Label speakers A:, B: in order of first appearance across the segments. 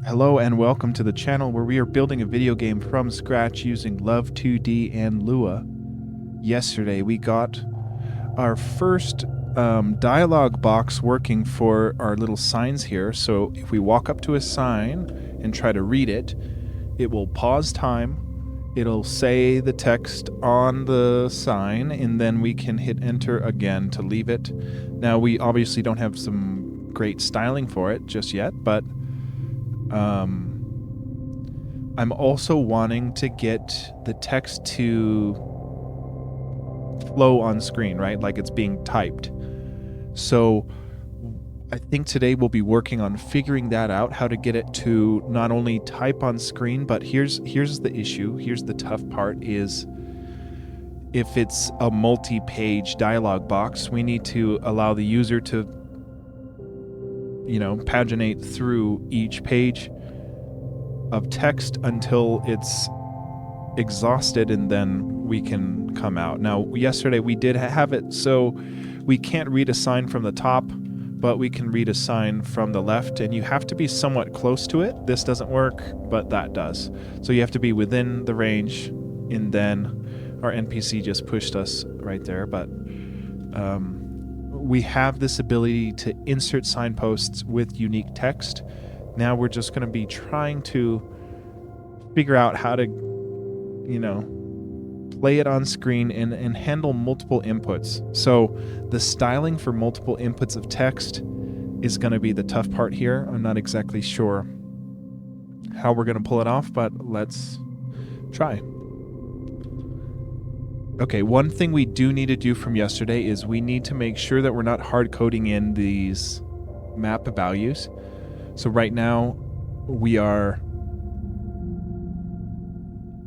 A: Hello and welcome to the channel where we are building a video game from scratch using Love2d and Lua. Yesterday we got our first dialogue box working for our little signs here. So if we walk up to a sign and try to read it, it will pause time, it'll say the text on the sign, and then we can hit enter again to leave it. Now we obviously don't have some great styling for it just yet, but I'm also wanting to get the text to flow on screen, right? Like it's being typed. So I think today we'll be working on figuring that out, how to get it to not only type on screen, but here's the issue. Here's the tough part is if it's a multi-page dialog box, we need to allow the user to paginate through each page of text until it's exhausted, and then we can come out. Now, yesterday we did have it so we can't read a sign from the top, but we can read a sign from the left, and you have to be somewhat close to it. This doesn't work, but that does. So you have to be within the range, and then our NPC just pushed us right there, but we have this ability to insert signposts with unique text. Now we're just going to be trying to figure out how to, play it on screen and handle multiple inputs. So the styling for multiple inputs of text is going to be the tough part here. I'm not exactly sure how we're going to pull it off, but let's try. Okay, one thing we do need to do from yesterday is we need to make sure that we're not hard coding in these map values. So right now we are,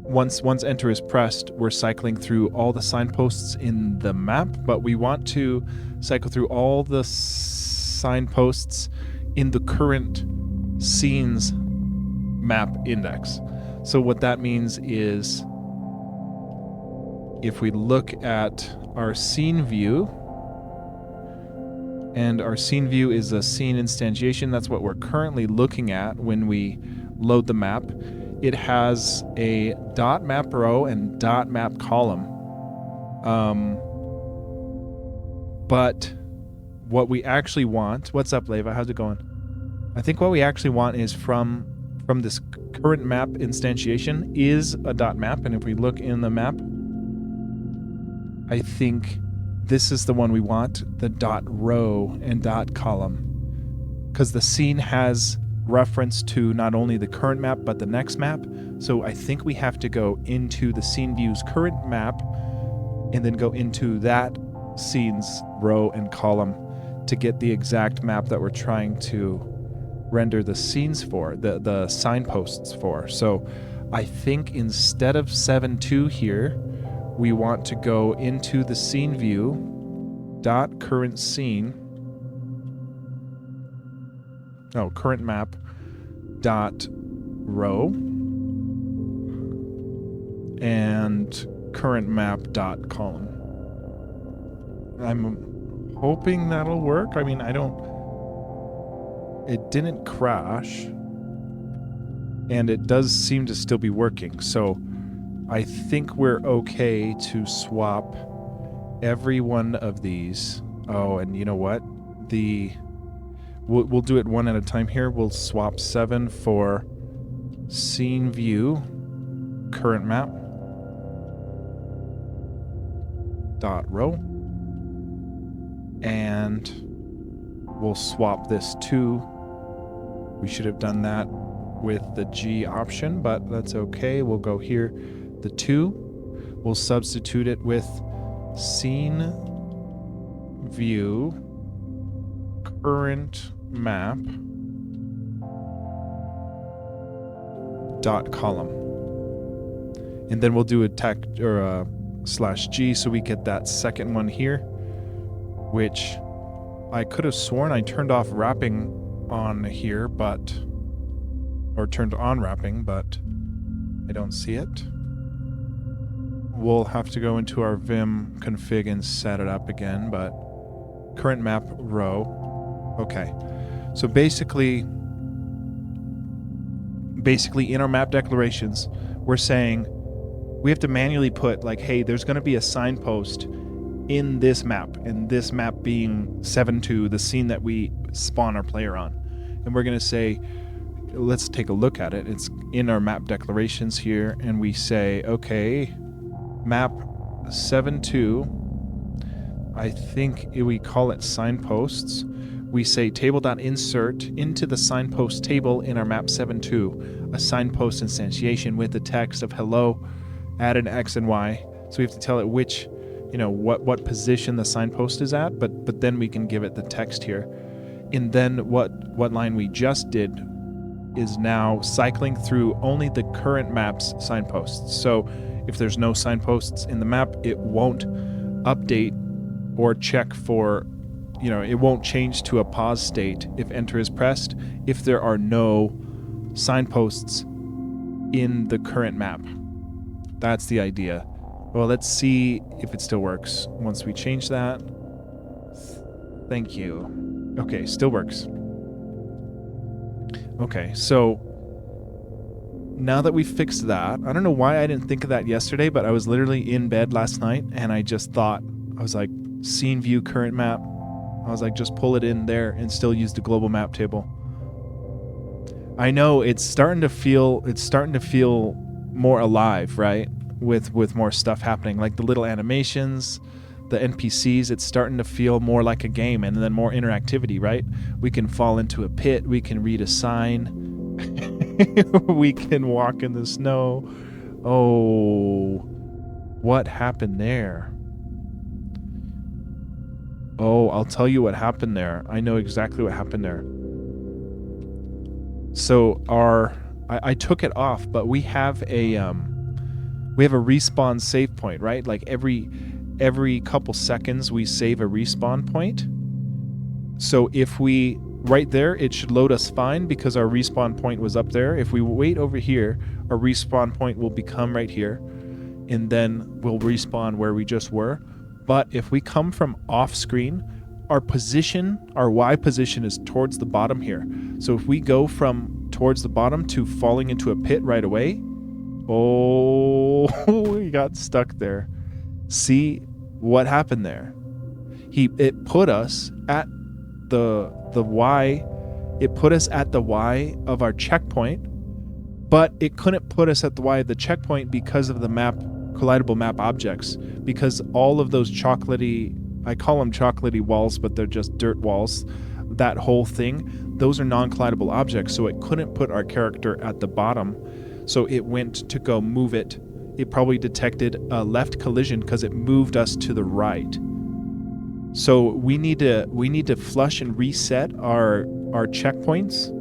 A: once enter is pressed, we're cycling through all the signposts in the map, but we want to cycle through all the signposts in the current scene's map index. So what that means is if we look at our scene view, and our scene view is a scene instantiation, that's what we're currently looking at when we load the map. It has a dot map row and dot map column. But what we actually want, what's up, Leva? How's it going? I think what we actually want is from this current map instantiation is a dot map, and if we look in the map, I think this is the one we want, the dot row and dot column, because the scene has reference to not only the current map but the next map. So I think we have to go into the scene view's current map and then go into that scene's row and column to get the exact map that we're trying to render the scenes for, the signposts for. So I think instead of 7.2 here, we want to go into the scene view, dot current scene, current map, dot row, and current map dot column. I'm hoping that'll work. I mean, it didn't crash, and it does seem to still be working. So I think we're okay to swap every one of these. Oh, and you know what? We'll do it one at a time here. We'll swap 7 for scene view, current map, dot row, and we'll swap this 2. We should have done that with the G option, but that's okay. We'll go here. The 2, we'll substitute it with scene view current map dot column, and then we'll do a text or a /G so we get that second one here, which I could have sworn I turned off wrapping on here, or turned on wrapping, but I don't see it. We'll have to go into our Vim config and set it up again, but current map row. Okay. So basically, basically in our map declarations, we're saying we have to manually put like, hey, there's going to be a signpost in this map, and this map being 7-2, the scene that we spawn our player on. And we're going to say, let's take a look at it. It's in our map declarations here, and we say, okay, map 7-2, I think we call it signposts. We say table.insert into the signpost table in our map 7.2, a signpost instantiation with the text of hello, add an X and Y. So we have to tell it which, what position the signpost is at, but then we can give it the text here. And then what line we just did is now cycling through only the current map's signposts. So if there's no signposts in the map, it won't update or check for, it won't change to a pause state if enter is pressed if there are no signposts in the current map. That's the idea. Well, let's see if it still works once we change that. Thank you. Okay, still works. Okay, so now that we fixed that, I don't know why I didn't think of that yesterday, but I was literally in bed last night and I just thought, I was like, scene view current map. I was like, just pull it in there and still use the global map table. I know it's starting to feel more alive, right? With more stuff happening, like the little animations, the NPCs, it's starting to feel more like a game, and then more interactivity, right? We can fall into a pit, we can read a sign, we can walk in the snow. Oh, what happened there? Oh, I'll tell you what happened there. I know exactly what happened there. So I took it off, but we have a respawn save point, right? Like every couple seconds we save a respawn point. So if we right there, it should load us fine because our respawn point was up there. If we wait over here, our respawn point will become right here, and then we'll respawn where we just were. But if we come from off screen, our Y position is towards the bottom here. So if we go from towards the bottom to falling into a pit right away, oh, we got stuck there. See what happened there? It put us at the Y. It put us at the Y of our checkpoint, but it couldn't put us at the Y of the checkpoint because of the collidable map objects, because all of those chocolatey, I call them chocolatey walls, but they're just dirt walls, that whole thing, those are non-collidable objects, so it couldn't put our character at the bottom. So it went to go move it. It probably detected a left collision because it moved us to the right. So we need to flush and reset our checkpoints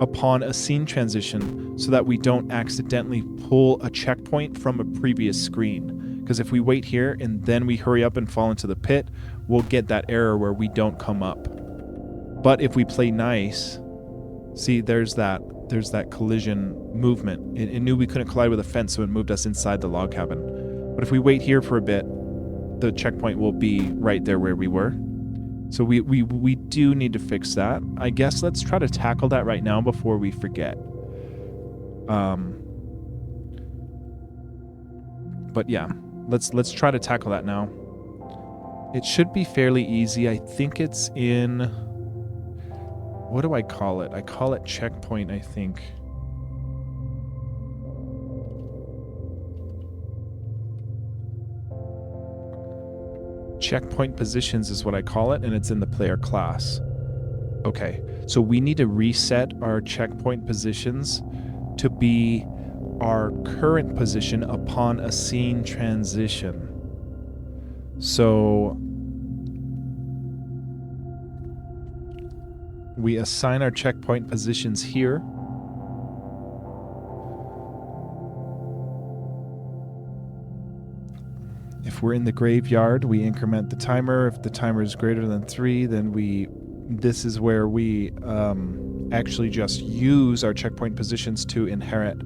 A: upon a scene transition so that we don't accidentally pull a checkpoint from a previous screen. Because if we wait here and then we hurry up and fall into the pit, we'll get that error where we don't come up. But if we play nice, see, there's that collision movement. It knew we couldn't collide with a fence, so it moved us inside the log cabin. But if we wait here for a bit, the checkpoint will be right there where we were. So we do need to fix that. I guess let's try to tackle that right now before we forget. But yeah, let's try to tackle that now. It should be fairly easy. I think it's in, what do I call it? I call it checkpoint, I think. Checkpoint positions is what I call it, and it's in the player class. Okay, so we need to reset our checkpoint positions to be our current position upon a scene transition. So we assign our checkpoint positions here. If we're in the graveyard, we increment the timer. If the timer is greater than 3, then this is where we actually just use our checkpoint positions to inherit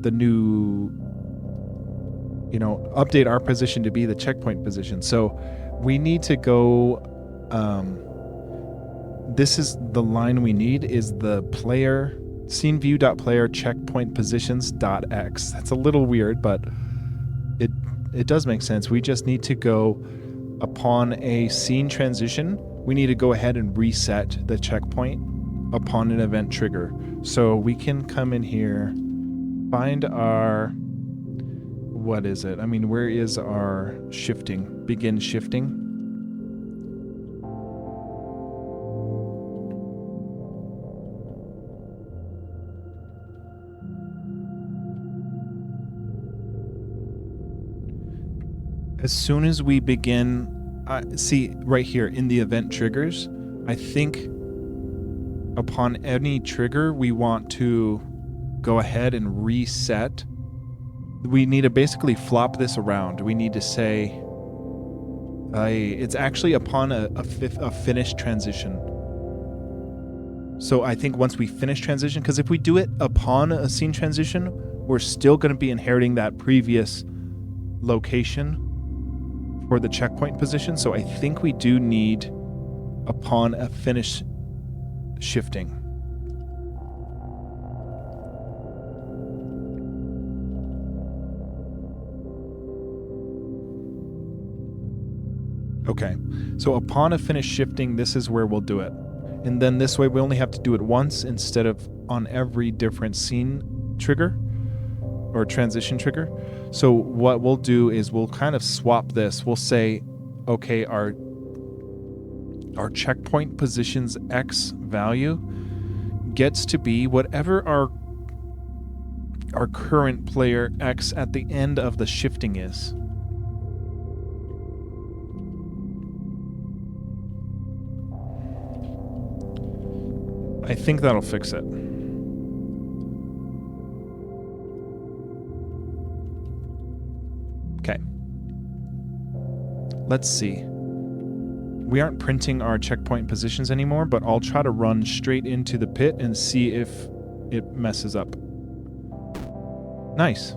A: the new, update our position to be the checkpoint position. So we need to go, this is the line we need, is the player Scene view.player checkpoint positions.x. That's a little weird, but it does make sense. We just need to go upon a scene transition. We need to go ahead and reset the checkpoint upon an event trigger. So we can come in here, find our, what is it? I mean, where is our shifting? Begin shifting. As soon as we begin, see right here in the event triggers, I think upon any trigger, we want to go ahead and reset. We need to basically flop this around. We need to say, it's actually upon a finished transition. So I think once we finish transition, because if we do it upon a scene transition, we're still going to be inheriting that previous location for the checkpoint position. So I think we do need upon a finish shifting. Okay, so upon a finish shifting, this is where we'll do it. And then this way we only have to do it once instead of on every different scene trigger or transition trigger. So what we'll do is we'll kind of swap this. We'll say, okay, our checkpoint positions X value gets to be whatever our current player X at the end of the shifting is. I think that'll fix it. Okay. Let's see. We aren't printing our checkpoint positions anymore, but I'll try to run straight into the pit and see if it messes up. Nice.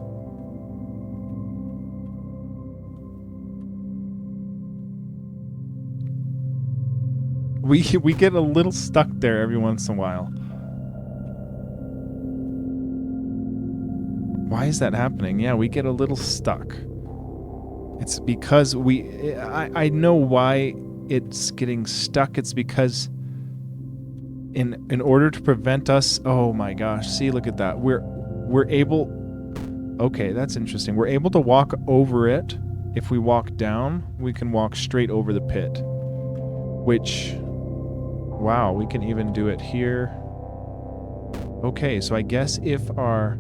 A: We get a little stuck there every once in a while. Why is that happening? Yeah, we get a little stuck. It's because I know why it's getting stuck. It's because in order to prevent us, oh my gosh, see, look at that. We're able, okay, that's interesting. We're able to walk over it. If we walk down, we can walk straight over the pit, which, wow, we can even do it here. Okay, so I guess if our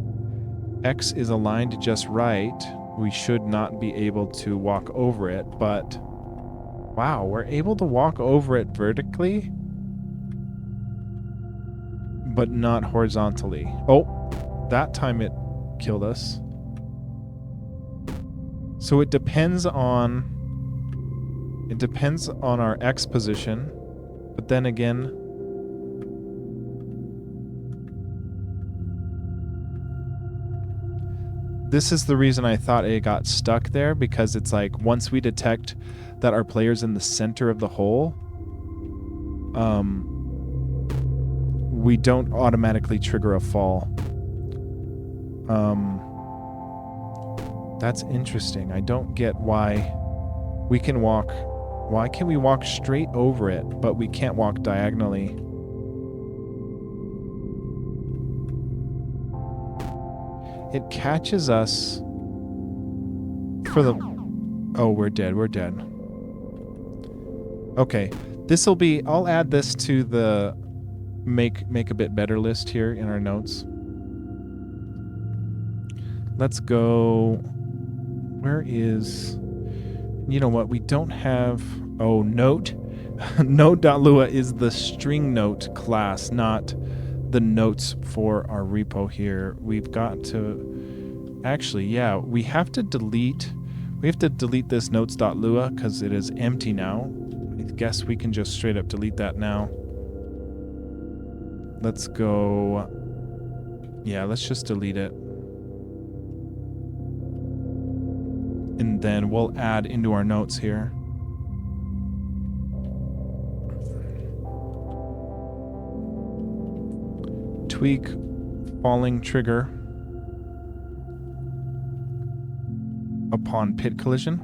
A: X is aligned just right, we should not be able to walk over it, but wow, we're able to walk over it vertically, but not horizontally. Oh, that time it killed us. So it depends on our X position, but then again, this is the reason I thought it got stuck there, because it's like once we detect that our player's in the center of the hole, we don't automatically trigger a fall. That's interesting. I don't get why we can walk. Why can we walk straight over it, but we can't walk diagonally? It catches us for the... Oh, we're dead. We're dead. Okay. This'll be... I'll add this to the make a bit better list here in our notes. Let's go... Where is... You know what? We don't have... Oh, note. Note.lua is the string note class, not the notes for our repo here. We've got to... Actually, yeah, we have to delete this notes.lua because it is empty now. I guess we can just straight up delete that now. Let's go... Yeah, let's just delete it. And then we'll add into our notes here. Tweak falling trigger upon pit collision.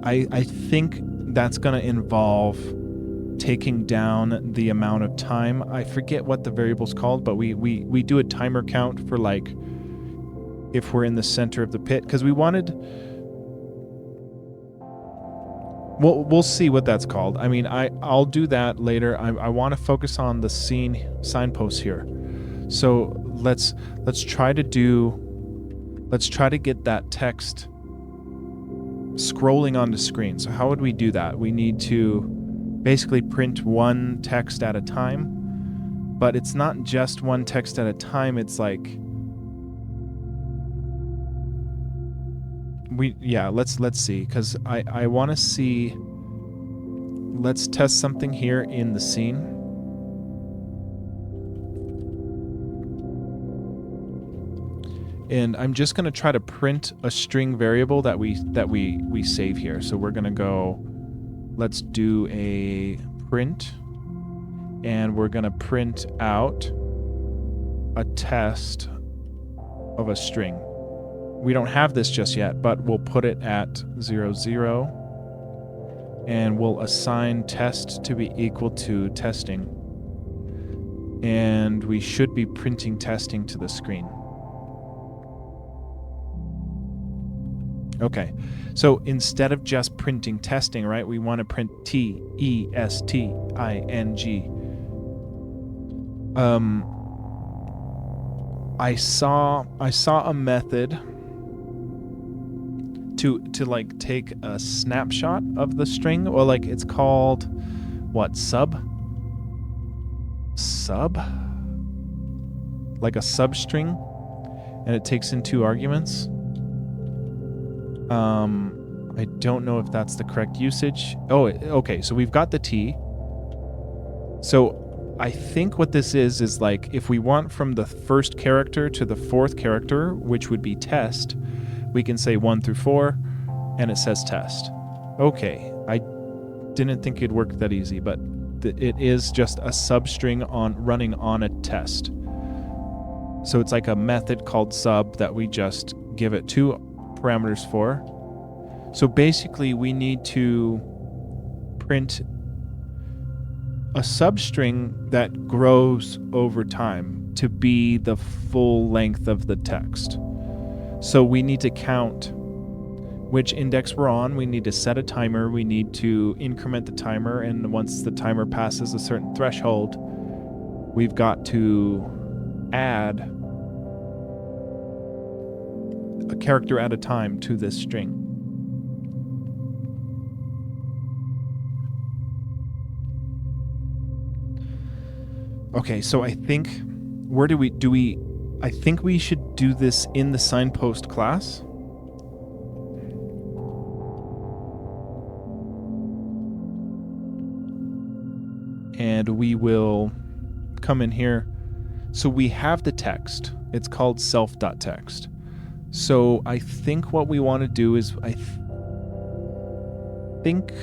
A: I think that's going to involve taking down the amount of time. I forget what the variable's called, but we do a timer count for like if we're in the center of the pit, because we wanted... We'll see what that's called. I mean, I'll do that later. I want to focus on the signposts here. So let's try to get that text scrolling on the screen. So how would we do that? We need to basically print one text at a time, but it's not just one text at a time. It's like let's see, because I want to see. Let's test something here in the scene. And I'm just going to try to print a string variable that we save here. So we're going to go, let's do a print, and we're going to print out a test of a string. We don't have this just yet, but we'll put it at 0, 0, and we'll assign test to be equal to testing. And we should be printing testing to the screen. Okay, so instead of just printing testing, right, we want to print testing. I saw a method to like take a snapshot of the string, or like it's called what, sub, like a substring, and it takes in 2 arguments. I don't know if that's the correct usage. Oh, okay, so we've got the T. So I think what this is like if we want from the first character to the 4th character, which would be test, we can say 1 through 4, and it says test. Okay, I didn't think it'd work that easy, but it is just a substring running on a test. So it's like a method called sub that we just give it 2 parameters for. So basically we need to print a substring that grows over time to be the full length of the text. So we need to count which index we're on. We need to set a timer. We need to increment the timer, and once the timer passes a certain threshold, we've got to add a character at a time to this string. Okay, so I think I think we should do this in the signpost class. And we will come in here. So we have the text. It's called self.text. So I think what we want to do is I think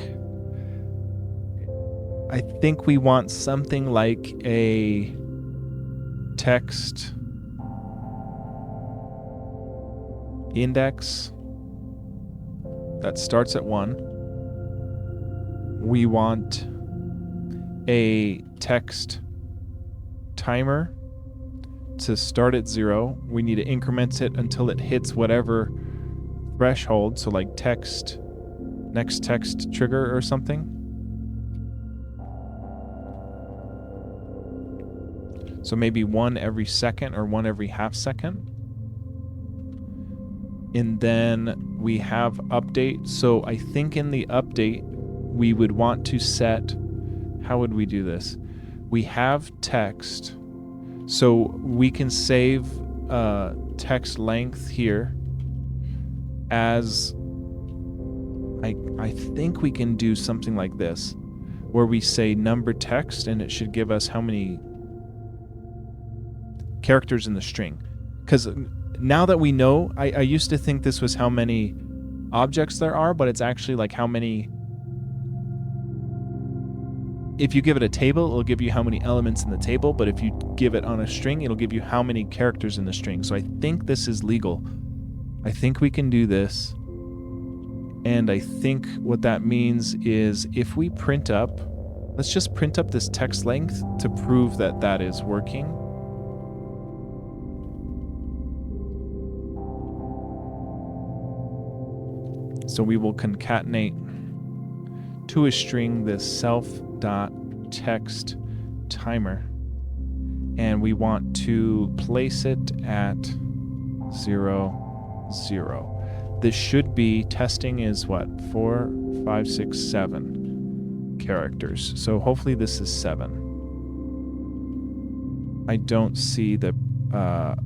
A: we want something like a text index that starts at 1. We want a text timer to start at 0. We need to increment it until it hits whatever threshold, so like text, next text trigger or something. So maybe 1 every second or 1 every half second. And then we have update. So I think in the update, we would want to set, how would we do this? We have text. So we can save text length here as, I think we can do something like this, where we say number text, and it should give us how many characters in the string. Because now that we know, I used to think this was how many objects there are, but it's actually like how many if you give it a table, it'll give you how many elements in the table, but if you give it on a string, it'll give you how many characters in the string. So I think this is legal. I think we can do this. And I think what that means is if we print up, let's just print up this text length to prove that that is working. So we will concatenate to a string this self.text timer, and we want to place it at 0, 0. This should be, testing is what, 4, 5, 6, 7 characters. So hopefully this is 7. I don't see the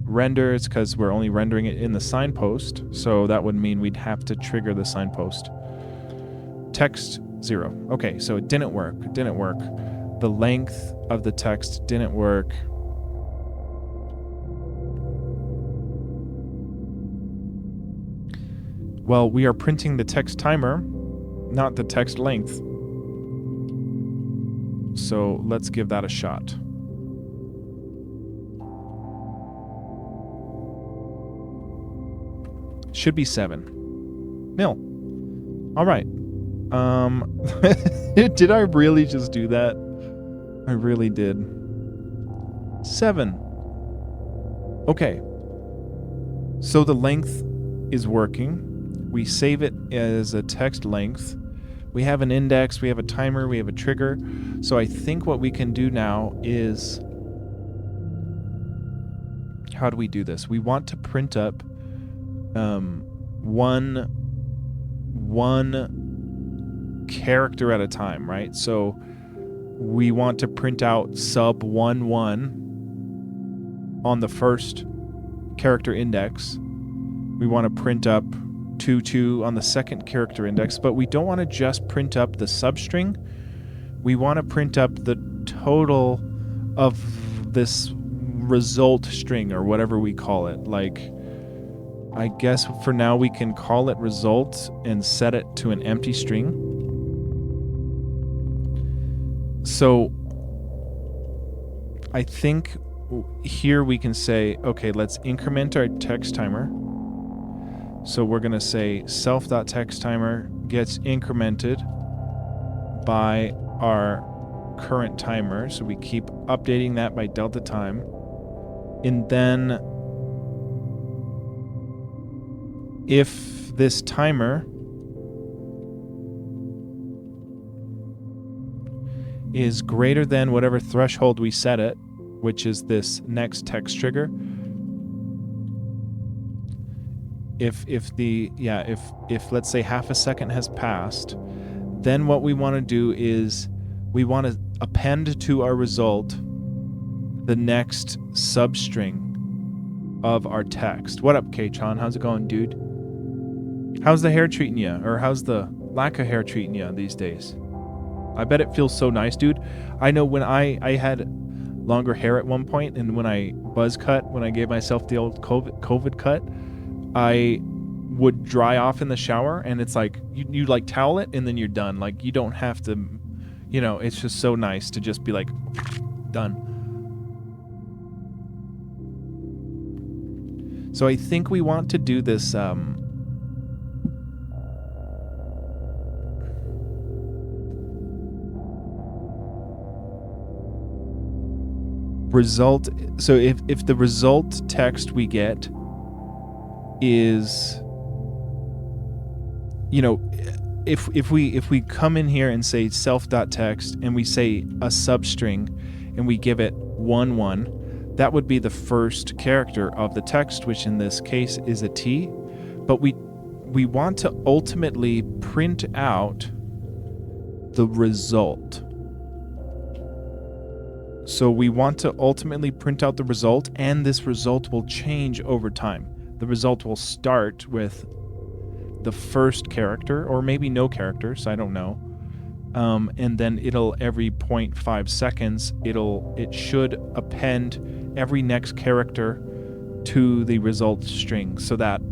A: render. It's because we're only rendering it in the signpost. So that would mean we'd have to trigger the signpost. Text 0. Okay, so it didn't work. It didn't work. The length of the text didn't work. Well, we are printing the text timer, not the text length. So let's give that a shot. Should be 7. Nil. All right. Did I really just do that? I really did. 7. Okay. So the length is working. We save it as a text length. We have an index, we have a timer, we have a trigger. So I think what we can do now is, how do we do this? We want to print up one character at a time, right? So we want to print out sub 1, 1 on the first character index. We want to print up 2, 2 on the second character index, but we don't want to just print up the substring. We want to print up the total of this result string, or whatever we call it. Like, I guess for now we can call it result and set it to an empty string. So I think here we can say, okay, let's increment our text timer. So we're going to say self.textTimer gets incremented by our current timer. So we keep updating that by delta time. And then if this timer is greater than whatever threshold we set it, which is this next text trigger, if let's say half a second has passed, then what we want to do is we want to append to our result the next substring of our text. What up, K-Chan? How's it going, dude? How's the hair treating you? Or how's the lack of hair treating you these days? I bet it feels so nice, dude. I know when I had longer hair at one point, and when I buzz cut, when I gave myself the old COVID cut, I would dry off in the shower, and it's like you like towel it and then you're done. Like, you don't have to, it's just so nice to just be like, done. So I think we want to do this result. So if the result text we get is, if we come in here and say self.text and we say a substring and we give it 1, 1, that would be the first character of the text, which in this case is a T. But we want to ultimately print out the result. So we want to ultimately print out the result, and this result will change over time. The result will start with the first character, or maybe no characters, I don't know. And then it'll, every 0.5 seconds, it should append every next character to the result string, so that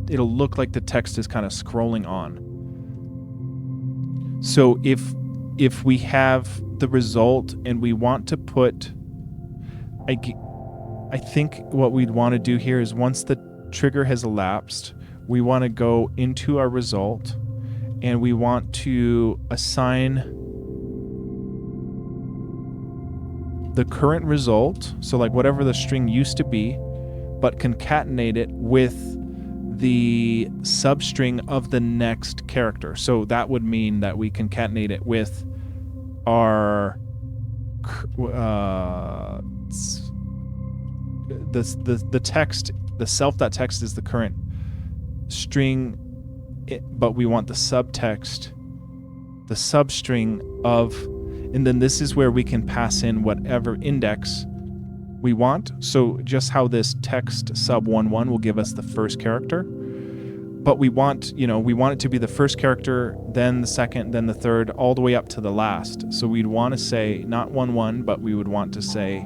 A: it'll look like the text is kind of scrolling on. So if if we have the result and we want to put, I think what we'd want to do here is once the trigger has elapsed, we want to go into our result and we want to assign the current result, so like whatever the string used to be, but concatenate it with the substring of the next character. So that would mean that we concatenate it with our the text, the self.text is the current string, but we want the subtext, the substring of, and then this is where we can pass in whatever index we want. So just how this text sub 11 will give us the first character, but we want it to be the first character, then the second, then the third, all the way up to the last. So we'd want to say not 11, but we would want to say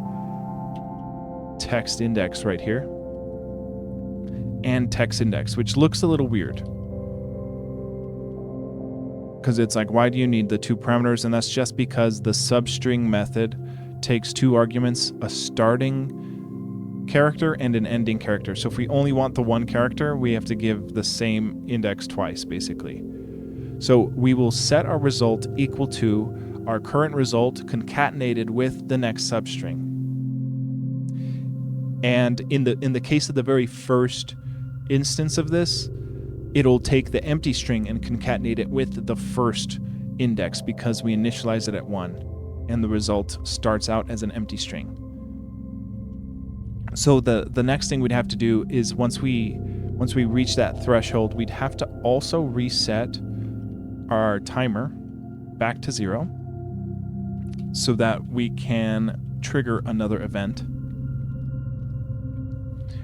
A: text index right here and text index, which looks a little weird because it's like, why do you need the two parameters? And that's just because the substring method takes two arguments, a starting character and an ending character. So if we only want the one character, we have to give the same index twice, basically. So we will set our result equal to our current result concatenated with the next substring. And in the case of the very first instance of this, it'll take the empty string and concatenate it with the first index because we initialize it at 1, and the result starts out as an empty string. So the next thing we'd have to do is once we reach that threshold, we'd have to also reset our timer back to 0 so that we can trigger another event,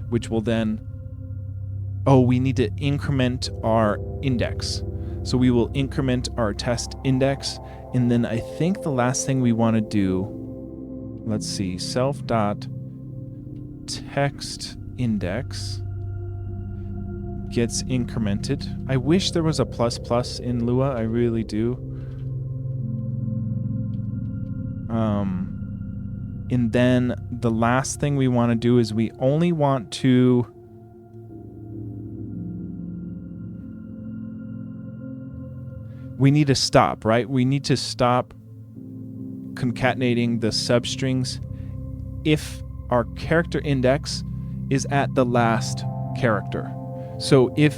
A: which will then, we need to increment our index. So we will increment our test index, and then I think the last thing we want to do, let's see, self.text index gets incremented. I wish there was a ++ in Lua, I really do. And then the last thing we want to do is we only want to we need to stop, right? We need to stop concatenating the substrings if our character index is at the last character. So if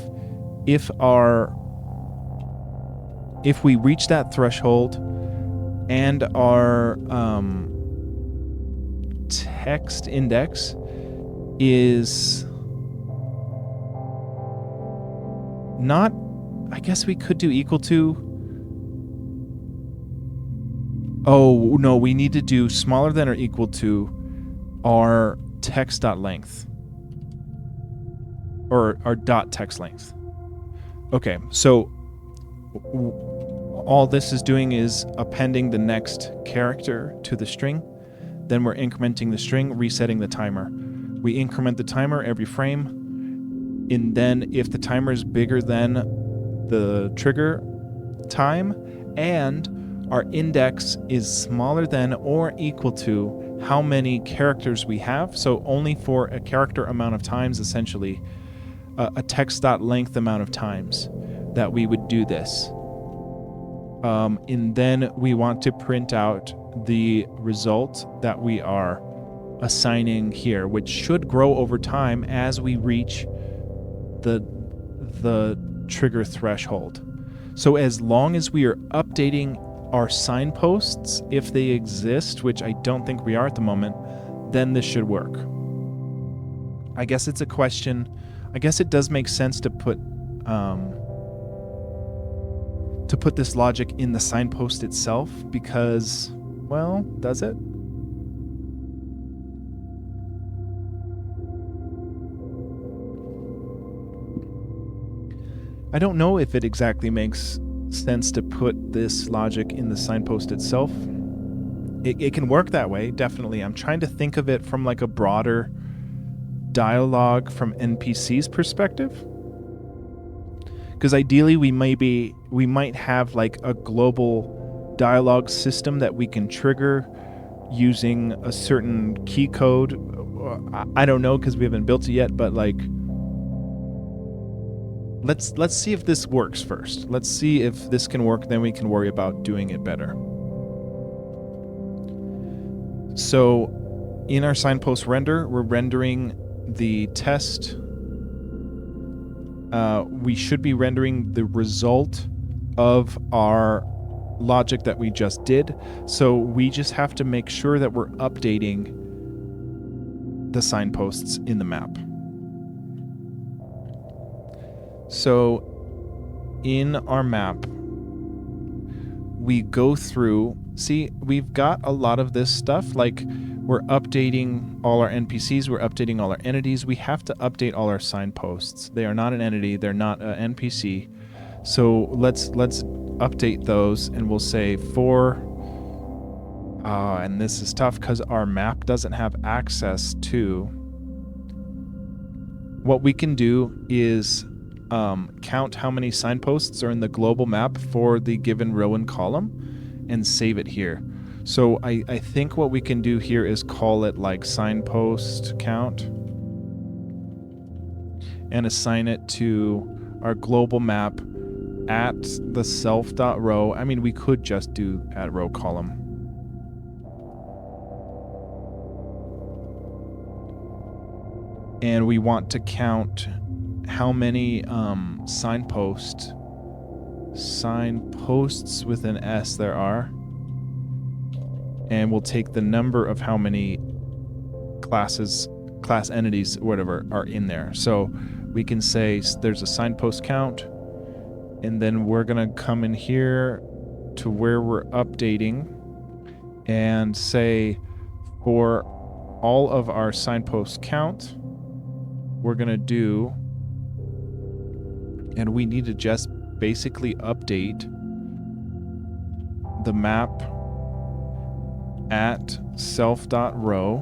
A: we reach that threshold and our text index is not, I guess we could do equal to. Oh, no, we need to do smaller than or equal to our text.length or our dot text length. Okay, so all this is doing is appending the next character to the string. Then we're incrementing the string, resetting the timer. We increment the timer every frame, and then if the timer is bigger than the trigger time and our index is smaller than or equal to how many characters we have, so only for a character amount of times, essentially, a text.length amount of times that we would do this. And then we want to print out the result that we are assigning here, which should grow over time as we reach the trigger threshold. So as long as we are updating our signposts, if they exist, which I don't think we are at the moment, then this should work. I guess it's a question. I guess it does make sense to put this logic in the signpost itself because, well, does it? I don't know if it exactly makes sense to put this logic in the signpost itself. It can work that way, definitely. I'm trying to think of it from like a broader dialogue from NPC's perspective. Because ideally we might have like a global dialogue system that we can trigger using a certain key code. I don't know because we haven't built it yet, but like, let's see if this works first. Let's see if this can work, then we can worry about doing it better. So in our signpost render, we're rendering the test. We should be rendering the result of our logic that we just did. So we just have to make sure that we're updating the signposts in the map. So in our map, we go through, see, we've got a lot of this stuff, like we're updating all our NPCs, we're updating all our entities. We have to update all our signposts. They are not an entity, they're not an NPC. So let's update those, and we'll say for, and this is tough because our map doesn't have access to. What we can do is count how many signposts are in the global map for the given row and column and save it here. So I think what we can do here is call it like signpost count and assign it to our global map at the self.row. I mean, we could just do at row column. And we want to count how many signposts with an S there are. And we'll take the number of how many class entities, whatever, are in there. So we can say there's a signpost count, and then we're going to come in here to where we're updating and say for all of our signpost count, we're going to do, and we need to just basically update the map at self.row,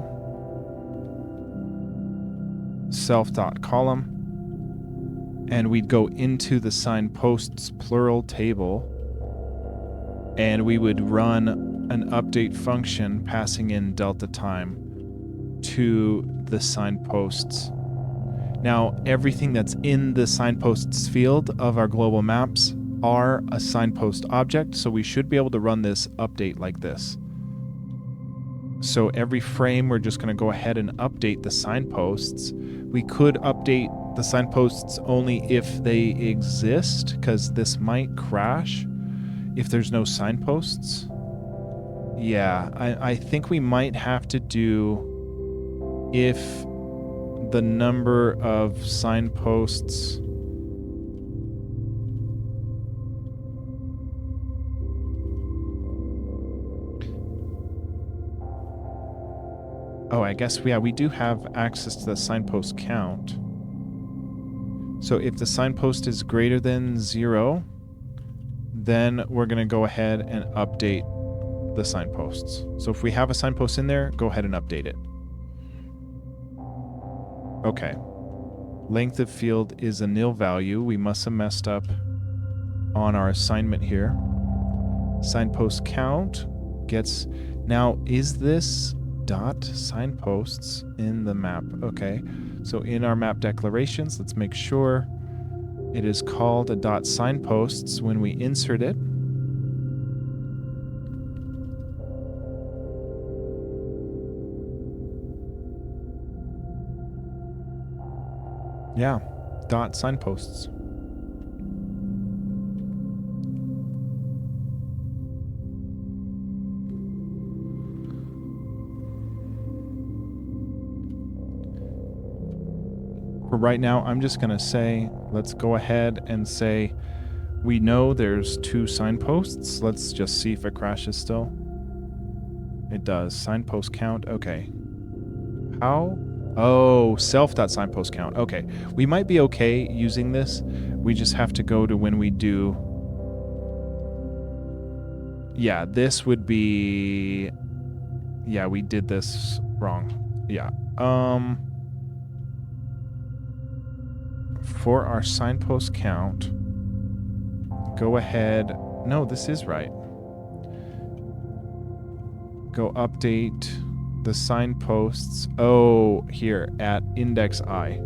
A: self.column, and we'd go into the signposts plural table, and we would run an update function passing in delta time to the signposts. Now, everything that's in the signposts field of our global maps are a signpost object, so we should be able to run this update like this. So every frame, we're just going to go ahead and update the signposts. We could update the signposts only if they exist, because this might crash if there's no signposts. Yeah, I think we might have to do if the number of signposts I guess, yeah, we do have access to the signpost count. So if the signpost is greater than 0, then we're going to go ahead and update the signposts. So if we have a signpost in there, go ahead and update it. Okay. Length of field is a nil value. We must have messed up on our assignment here. Signpost count gets... Now, is this dot signposts in the map? Okay. So in our map declarations, let's make sure it is called a dot signposts when we insert it. Yeah, dot signposts. For right now, I'm just going to say, let's go ahead and say, we know there's 2 signposts. Let's just see if it crashes still. It does. Signpost count. Okay. How? Oh, self.signpost count. Okay. We might be okay using this. We just have to go to when we do... Yeah, this would be... Yeah, we did this wrong. Yeah. For our signpost count, go ahead... No, this is right. go update the signposts. Oh, here at index I.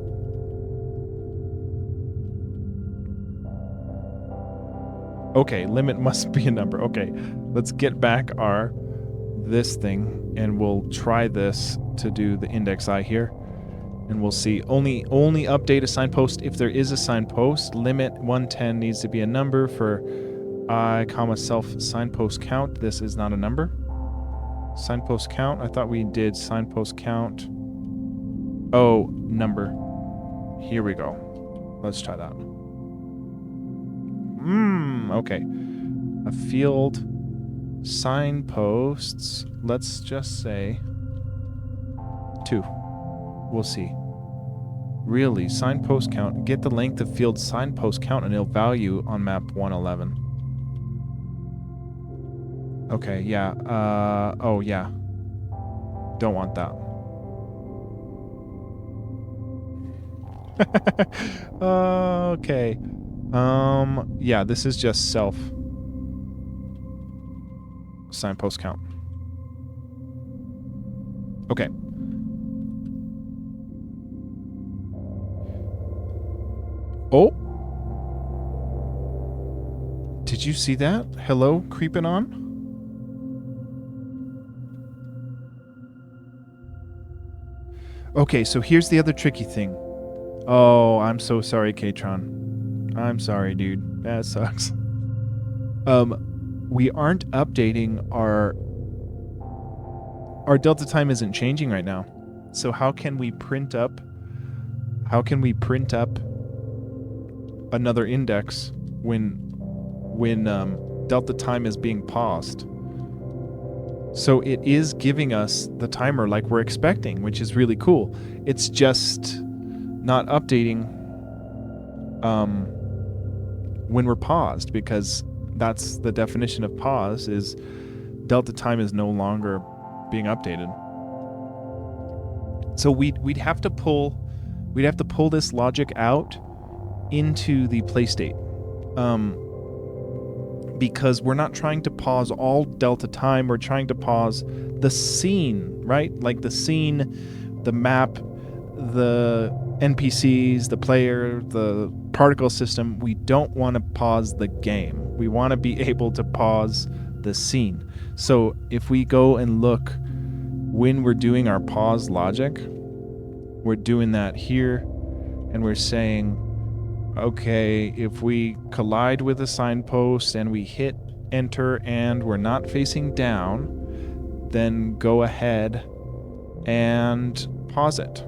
A: Okay, limit must be a number. Okay, let's get back this thing, and we'll try this to do the index I here. And we'll see. Only update a signpost if there is a signpost. Limit 110 needs to be a number for I, self signpost count. This is not a number. Signpost count. I thought we did signpost count. Oh, number. Here we go. Let's try that. Okay. A field signposts. Let's just say 2. We'll see. Really, signpost count. Get the length of field signpost count and it'll value on map 111. Okay, yeah. Oh, yeah. Don't want that. Okay. Yeah, this is just self signpost count. Okay. Oh. Did you see that? Hello creeping on? Okay, so here's the other tricky thing. Oh, I'm so sorry, Katron. I'm sorry, dude. That sucks. We aren't updating our delta time isn't changing right now. So how can we print up another index when delta time is being paused? So it is giving us the timer like we're expecting, which is really cool. It's just not updating when we're paused, because that's the definition of pause, is delta time is no longer being updated. So we'd have to pull this logic out into the play state, because we're not trying to pause all delta time. We're trying to pause the scene, right? Like the scene, the map, the NPCs, the player, the particle system. We don't want to pause the game. We want to be able to pause the scene. So if we go and look when we're doing our pause logic, we're doing that here, and we're saying, okay, if we collide with a signpost and we hit enter and we're not facing down, then go ahead and pause it.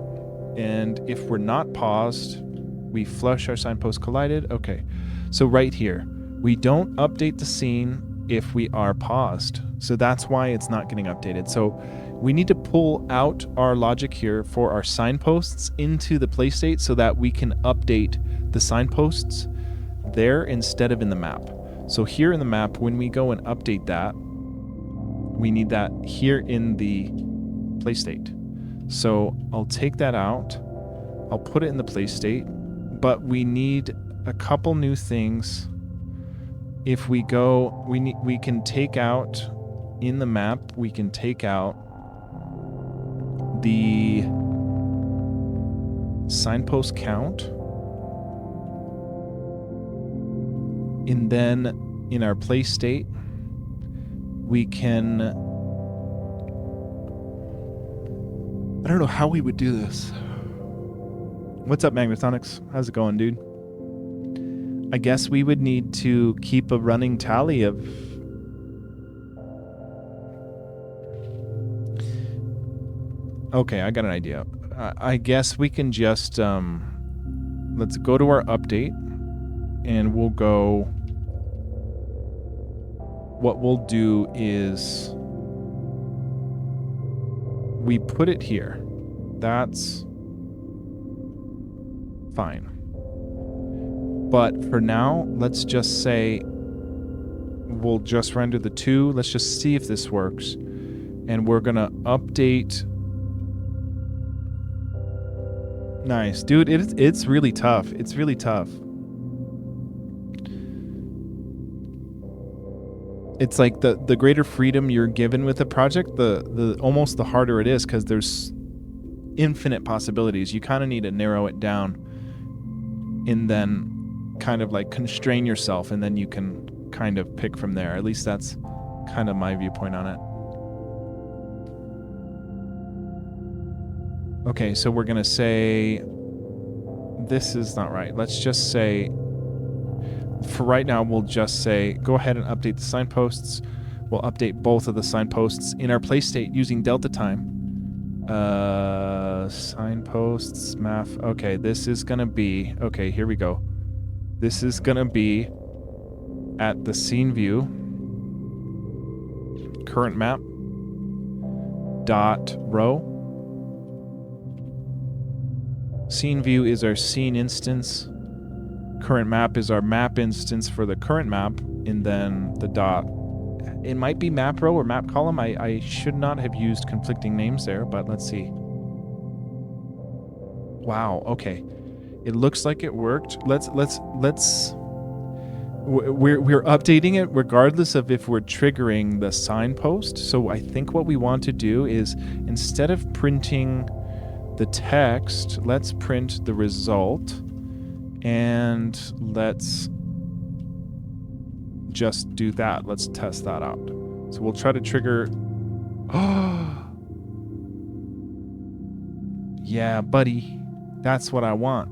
A: And if we're not paused, we flush our signpost collided. Okay, so right here, we don't update the scene if we are paused. So that's why it's not getting updated. So we need to pull out our logic here for our signposts into the play state so that we can update the signposts there instead of in the map. So here in the map, when we go and update that, we need that here in the play state. So I'll take that out. I'll put it in the play state, but we need a couple new things. If we go, we can take out in the map, we can take out the signpost count. And then in our play state, we can, I don't know how we would do this. What's up, Magnetonics? How's it going, dude? I guess we would need to keep a running tally of... Okay, I got an idea. I guess we can just, let's go to our update, and we'll go... What we'll do is we put it here. That's fine. But for now, let's just say we'll just render the 2. Let's just see if this works. And we're going to update. Nice. Dude, it's really tough. It's really tough. it's like the greater freedom you're given with a project, the almost the harder it is, because there's infinite possibilities. You kind of need to narrow it down and then kind of like constrain yourself, and then you can kind of pick from there. At least that's kind of my viewpoint on it. Okay, so we're gonna say this is not right. Let's just say, for right now, we'll just say go ahead and update the signposts. We'll update both of the signposts in our play state using delta time. Signposts, math. Okay, this is gonna be, okay, here we go. This is gonna be at the scene view, current map, dot row. Scene view is our scene instance. Current map is our map instance for the current map, and then the dot. It might be map row or map column. I should not have used conflicting names there, but let's see. Wow, okay. It looks like it worked. We're updating it regardless of if we're triggering the signpost. So I think what we want to do is, instead of printing the text, let's print the result, and let's just do that. Let's test that out. So we'll try to trigger. Oh, yeah, buddy. That's what I want.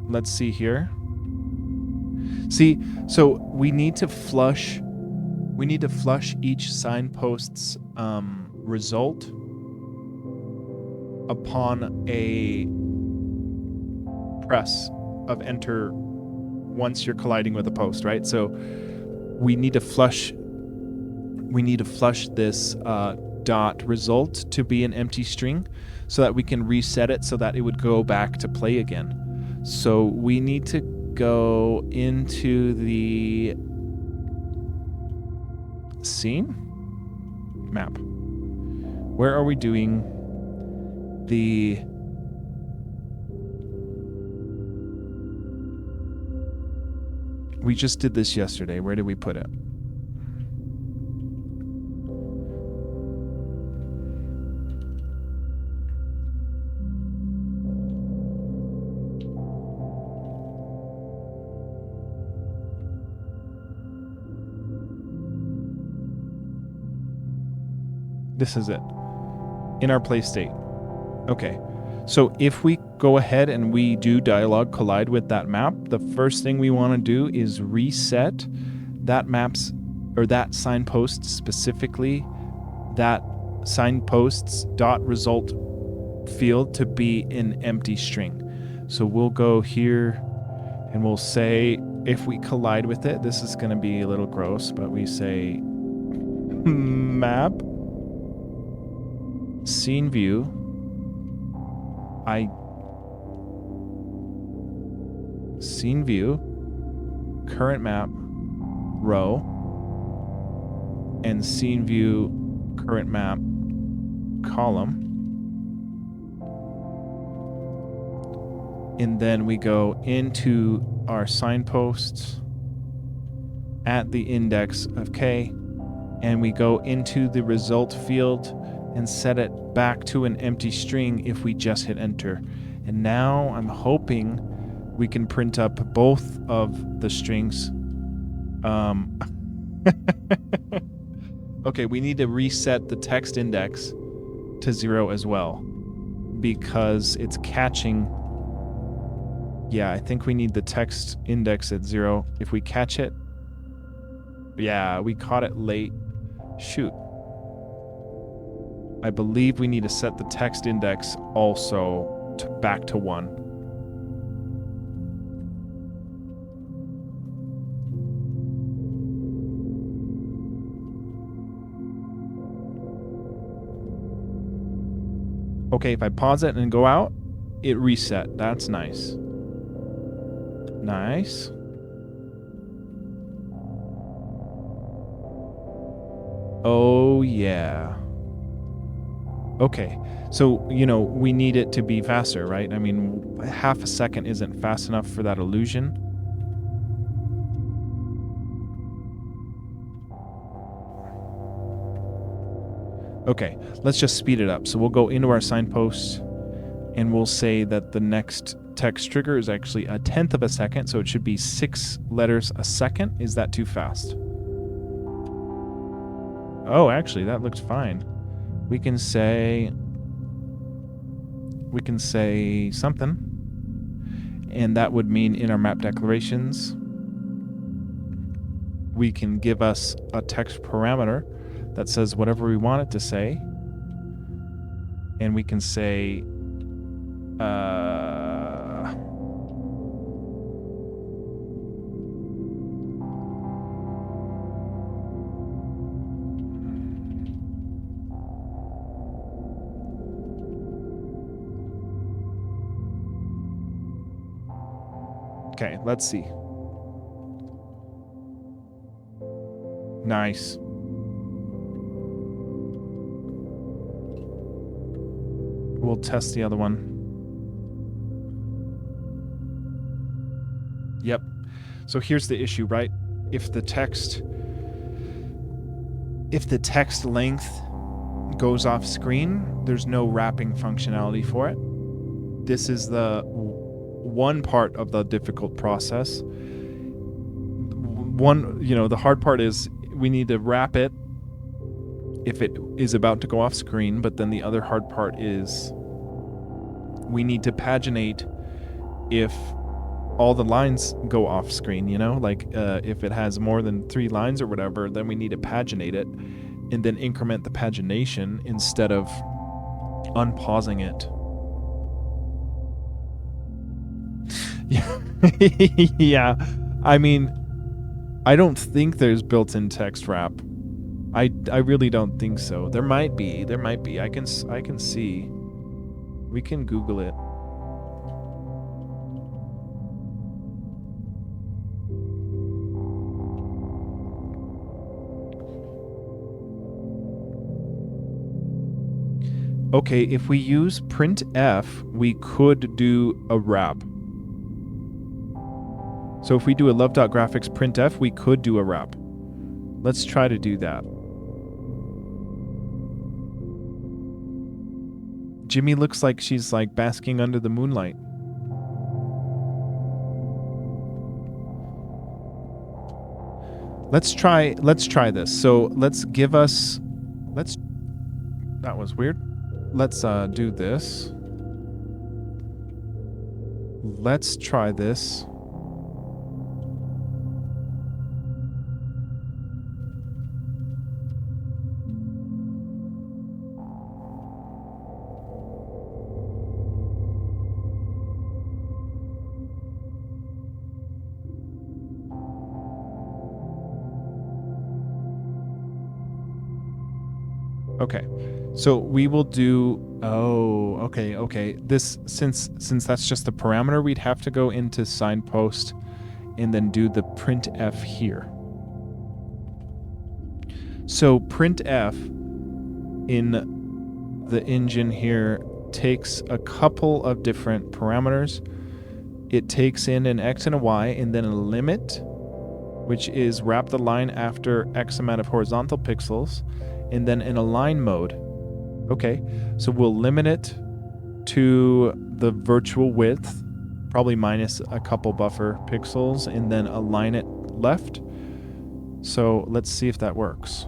A: Let's see here. See, so we need to flush each signpost's result upon a press of enter once you're colliding with a post, right? So we need to flush this dot result to be an empty string so that we can reset it so that it would go back to play again. So we need to go into the scene map. Where are we doing the we just did this yesterday. Where did we put it? This is it. In our play state. Okay. So if we go ahead and we do dialogue collide with that map, the first thing we want to do is reset that map's, or that signpost specifically, that signpost's dot result field to be an empty string. So we'll go here and we'll say, if we collide with it, this is going to be a little gross, but we say map scene view scene view current map row and scene view current map column, and then we go into our signposts at the index of K, and we go into the result field and set it back to an empty string if we just hit enter. And now I'm hoping we can print up both of the strings. Okay, we need to reset the text index to 0 as well, because it's catching. Yeah, I think we need the text index at 0. If we catch it, yeah, we caught it late. Shoot. I believe we need to set the text index also back to 1. Okay, if I pause it and go out, it reset. That's nice. Nice. Oh, yeah. Okay, so, we need it to be faster, right? I mean, half a second isn't fast enough for that illusion. Okay, let's just speed it up. So we'll go into our signpost and we'll say that the next text trigger is actually 1/10 of a second, so it should be 6 letters a second. Is that too fast? Oh, actually, that looks fine. We can say something, and that would mean in our map declarations, we can give us a text parameter that says whatever we want it to say, and we can say okay, let's see. Nice. We'll test the other one. Yep. So here's the issue, right? If the text length goes off screen, there's no wrapping functionality for it. This is the one part of the difficult process. The hard part is we need to wrap it if it is about to go off screen, but then the other hard part is we need to paginate if all the lines go off screen, if it has more than 3 lines or whatever, then we need to paginate it and then increment the pagination instead of unpausing it. Yeah. I mean, I don't think there's built-in text wrap. I really don't think so. There might be. I can see. We can Google it. Okay, if we use printf, we could do a wrap. So if we do a love.graphics printf, we could do a wrap. Let's try to do that. Jimmy looks like she's like basking under the moonlight. Let's try this. So that was weird. Let's do this. Let's try this. Okay, so we will do. Oh, okay. This since that's just the parameter, we'd have to go into signpost and then do the printf here. So printf in the engine here takes a couple of different parameters. It takes in an x and a y and then a limit, which is wrap the line after X amount of horizontal pixels, and then in align mode. Okay, so we'll limit it to the virtual width, probably minus a couple buffer pixels, and then align it left. So let's see if that works.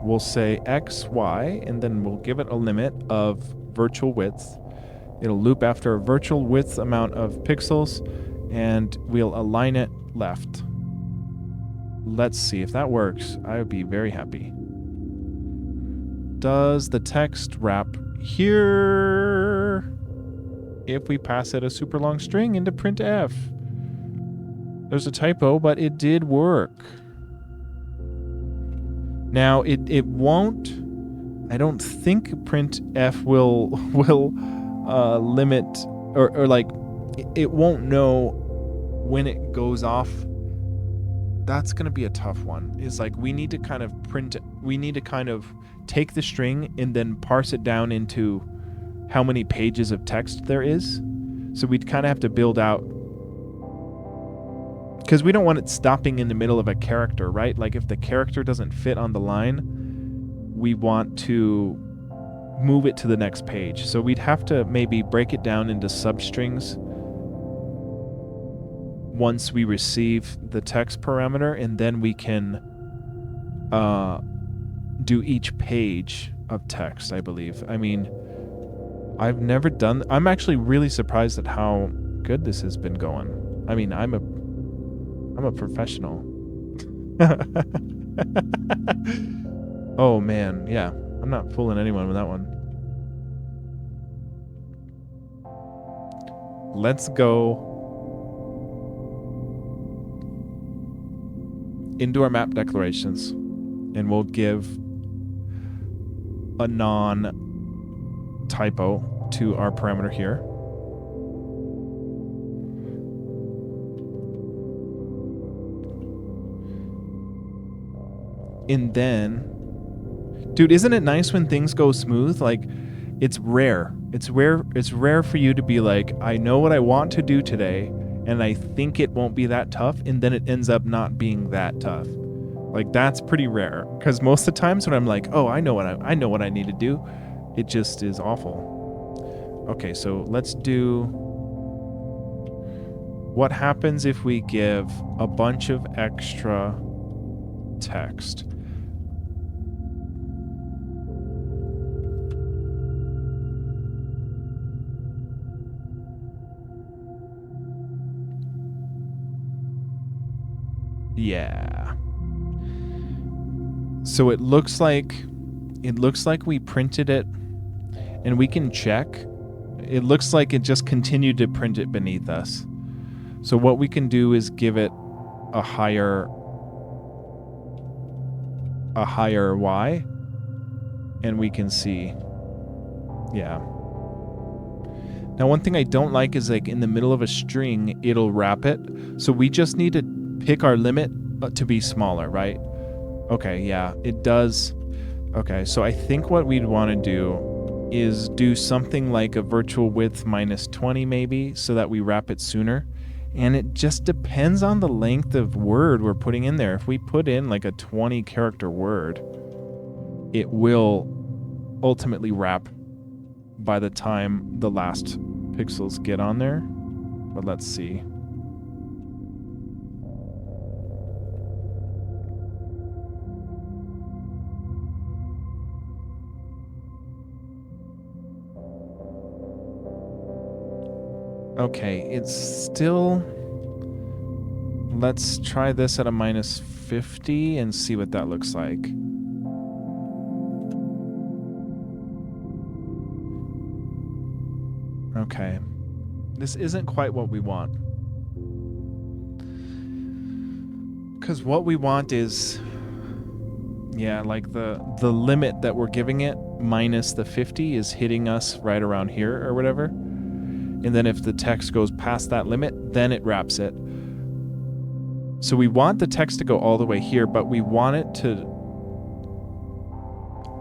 A: We'll say X, Y, and then we'll give it a limit of virtual width. It'll loop after a virtual width amount of pixels, and we'll align it left. Let's see if that works. I would be very happy. Does the text wrap here if we pass it a super long string into printf? There's a typo, but it did work. Now it won't. I don't think printf will limit or like it won't know when it goes off. That's going to be a tough one. Is like we need to kind of take the string and then parse it down into how many pages of text there is. So we'd kind of have to build out, because we don't want it stopping in the middle of a character, right? Like if the character doesn't fit on the line, we want to move it to the next page. So we'd have to maybe break it down into substrings once we receive the text parameter, and then we can do each page of text, I believe. I mean, I've never done... I'm actually really surprised at how good this has been going. I mean, I'm a professional. Oh man, yeah. I'm not fooling anyone with that one. Let's go into our map declarations, and we'll give a non-typo to our parameter here. And then, dude, isn't it nice when things go smooth? Like, it's rare. It's rare for you to be like, I know what I want to do today, and I think it won't be that tough, and then it ends up not being that tough. Like, that's pretty rare, because most of the times when I'm like, oh, I know what I need to do, it just is awful. Okay, so let's do... What happens if we give a bunch of extra text? Yeah. So it looks like we printed it, and we can check. It looks like it just continued to print it beneath us. So what we can do is give it a higher Y, and we can see. Yeah. Now, one thing I don't like is, like, in the middle of a string, it'll wrap it. So we just need to pick our limit to be smaller, right? Okay, yeah, it does. Okay, so I think what we'd want to do is do something like a virtual width minus 20 maybe, so that we wrap it sooner. And it just depends on the length of word we're putting in there. If we put in like a 20 character word, it will ultimately wrap by the time the last pixels get on there. But let's see. Okay, it's still... Let's try this at a minus 50 and see what that looks like. Okay. This isn't quite what we want. Because what we want is... Yeah, like the limit that we're giving it minus the 50 is hitting us right around here or whatever. And then if the text goes past that limit, then it wraps it. So we want the text to go all the way here, but we want it to...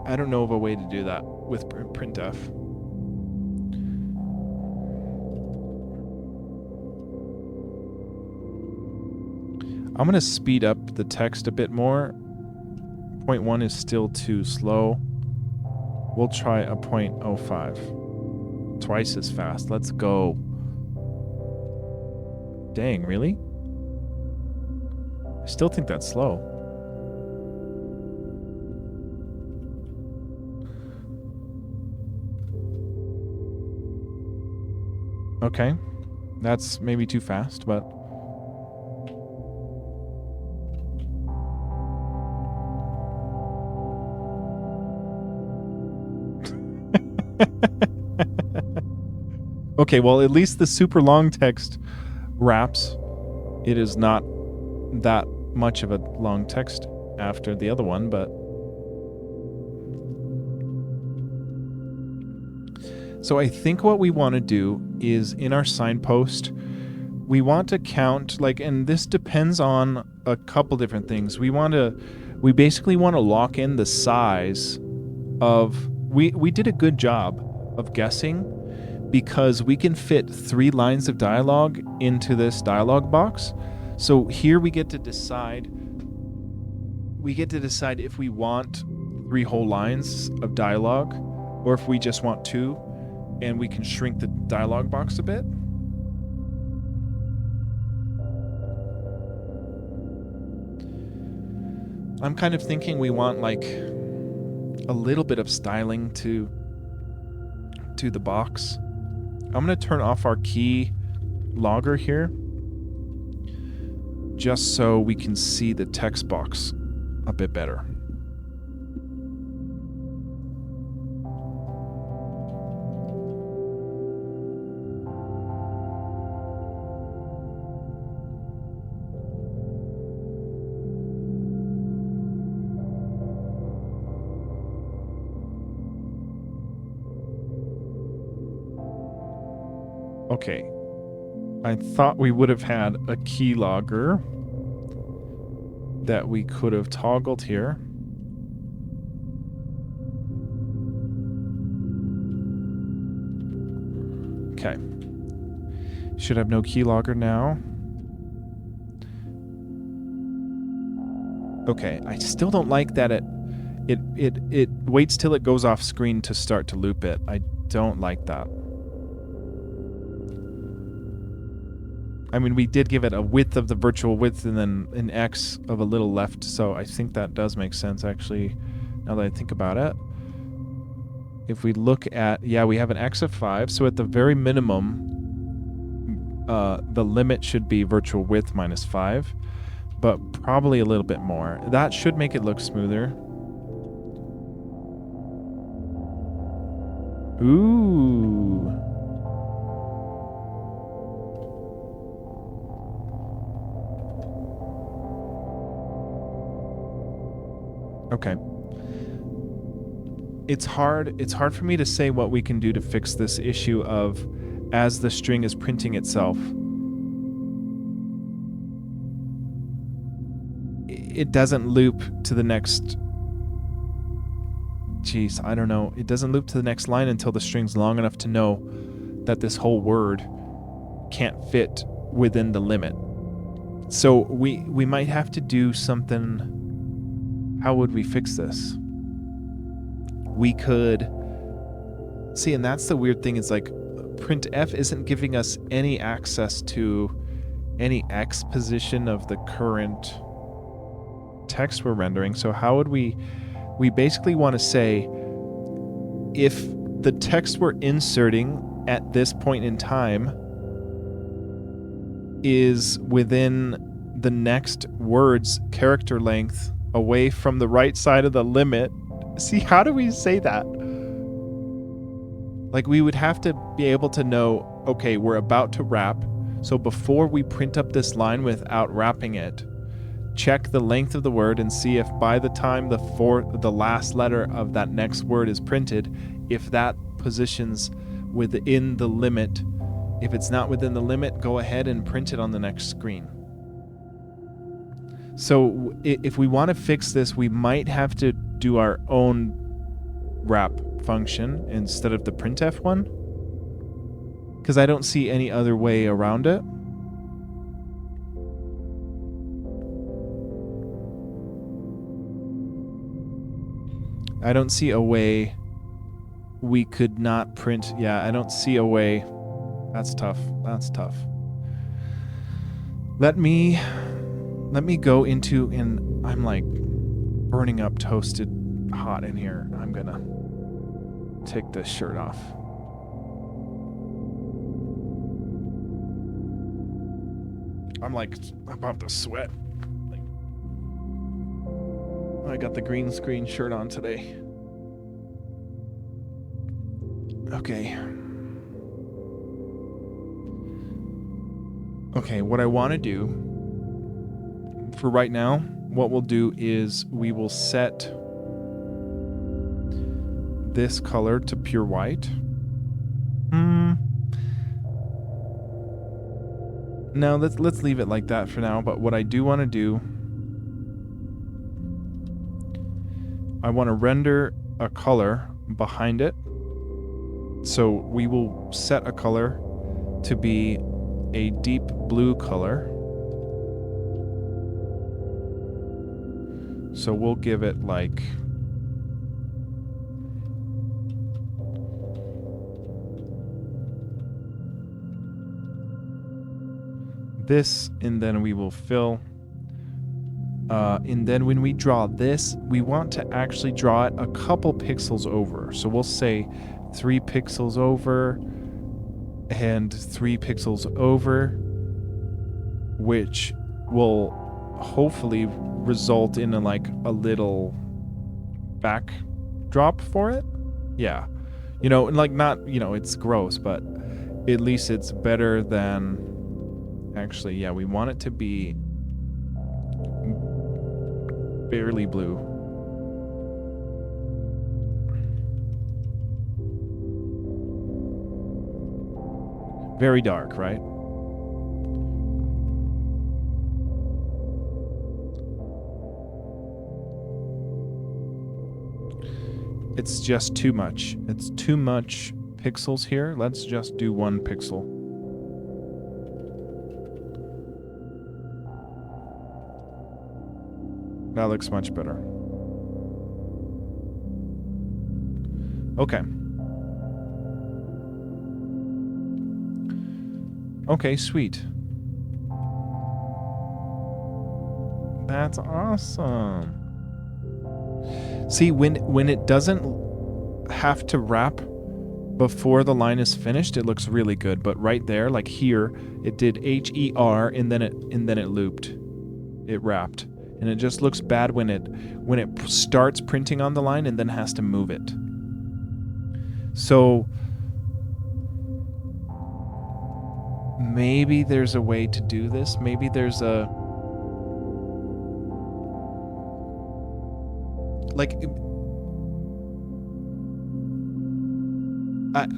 A: I don't know of a way to do that with printf. I'm going to speed up the text a bit more. 0.1 is still too slow. We'll try a 0.05. Twice as fast. Let's go. Dang, really? I still think that's slow. Okay. That's maybe too fast, but... Okay, well, at least the super long text wraps. It is not that much of a long text after the other one, but... So I think what we want to do is, in our signpost, we want to count, like, and this depends on a couple different things. We basically want to lock in the size of... We did a good job of guessing, because we can fit 3 lines of dialogue into this dialogue box. So here we get to decide if we want 3 whole lines of dialogue, or if we just want 2 and we can shrink the dialogue box a bit. I'm kind of thinking we want like a little bit of styling to the box. I'm going to turn off our key logger here just so we can see the text box a bit better. Okay, I thought we would have had a keylogger that we could have toggled here. Okay. Should have no keylogger now. Okay, I still don't like that it waits till it goes off screen to start to loop it. I don't like that. I mean, we did give it a width of the virtual width and then an X of a little left, so I think that does make sense, actually, now that I think about it. If we look at, yeah, we have an X of 5, so at the very minimum, the limit should be virtual width minus 5, but probably a little bit more. That should make it look smoother. Ooh. Okay. It's hard for me to say what we can do to fix this issue of as the string is printing itself, it doesn't loop to the next, geez, I don't know. It doesn't loop to the next line until the string's long enough to know that this whole word can't fit within the limit. So we might have to do something. How would we fix this? We could see, and that's the weird thing, is like printf isn't giving us any access to any X position of the current text we're rendering. So how would we basically want to say if the text we're inserting at this point in time is within the next word's character length away from the right side of the limit. See, how do we say that? Like, we would have to be able to know, okay, we're about to wrap, so before we print up this line without wrapping it, check the length of the word and see if by the time the last letter of that next word is printed, if that positions within the limit. If it's not within the limit, go ahead and print it on the next screen. So if we want to fix this, we might have to do our own wrap function instead of the printf one, because I don't see any other way around it. I don't see a way we could not print. Yeah, I don't see a way. That's tough. That's tough. Let me go into, and I'm like burning up toasted hot in here. I'm gonna take this shirt off. I'm like about to sweat. I got the green screen shirt on today. Okay. Okay, what I want to do for right now, what we'll do is we will set this color to pure white. No, let's leave it like that for now, but what I do want to do, I want to render a color behind it. So we will set a color to be a deep blue color. So we'll give it like this, and then we will fill. And then when we draw this, we want to actually draw it a couple pixels over. So we'll say 3 pixels over and 3 pixels over, which will hopefully result in a little backdrop for it. Yeah. Not, it's gross, but at least it's better than... Actually, yeah, we want it to be barely blue. Very dark, right? It's just too much. It's too much pixels here. Let's just do 1 pixel. That looks much better. Okay. Okay, sweet. That's awesome. See, when it doesn't have to wrap before the line is finished, it looks really good. But right there, like here, it did HER and then it looped. It wrapped. And it just looks bad when it starts printing on the line and then has to move it. So maybe there's a way to do this. Maybe there's a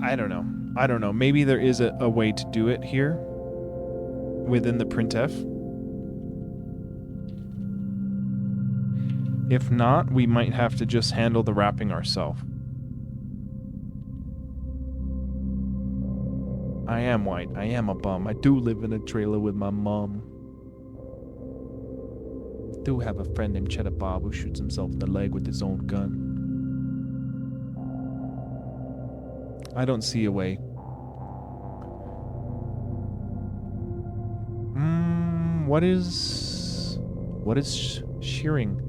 A: I don't know. I don't know. Maybe there is a way to do it here within the printf. If not, we might have to just handle the wrapping ourselves. I am white. I am a bum. I do live in a trailer with my mom. I do have a friend named Cheddar Bob who shoots himself in the leg with his own gun. I don't see a way. What is shearing?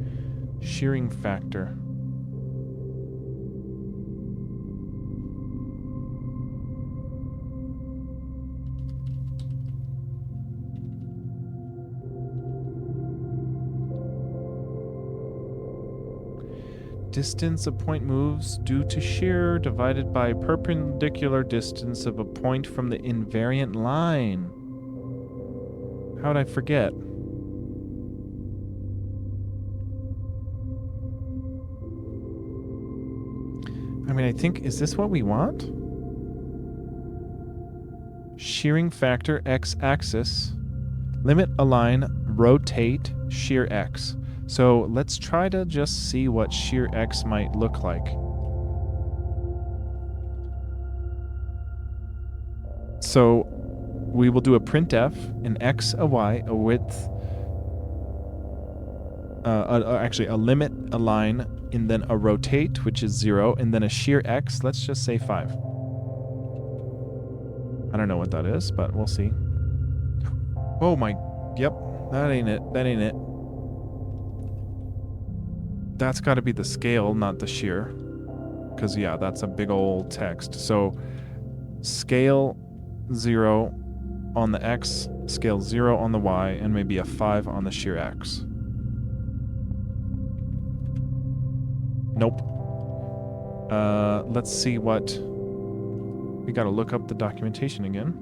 A: Shearing factor. Distance a point moves due to shear divided by perpendicular distance of a point from the invariant line. How'd I forget? I mean, I think, is this what we want? Shearing factor x-axis, limit, align, rotate, shear x. So let's try to just see what shear x might look like. So we will do a printf, an x, a y, a width, actually a limit, a line, and then a rotate, which is 0, and then a shear x, let's just say 5. I don't know what that is, but we'll see. Oh my, yep, that ain't it, that ain't it. That's got to be the scale, not the shear. Because, yeah, that's a big old text. So, scale 0 on the x, scale 0 on the y, and maybe a 5 on the shear x. Nope. Let's see what... We gotta look up the documentation again.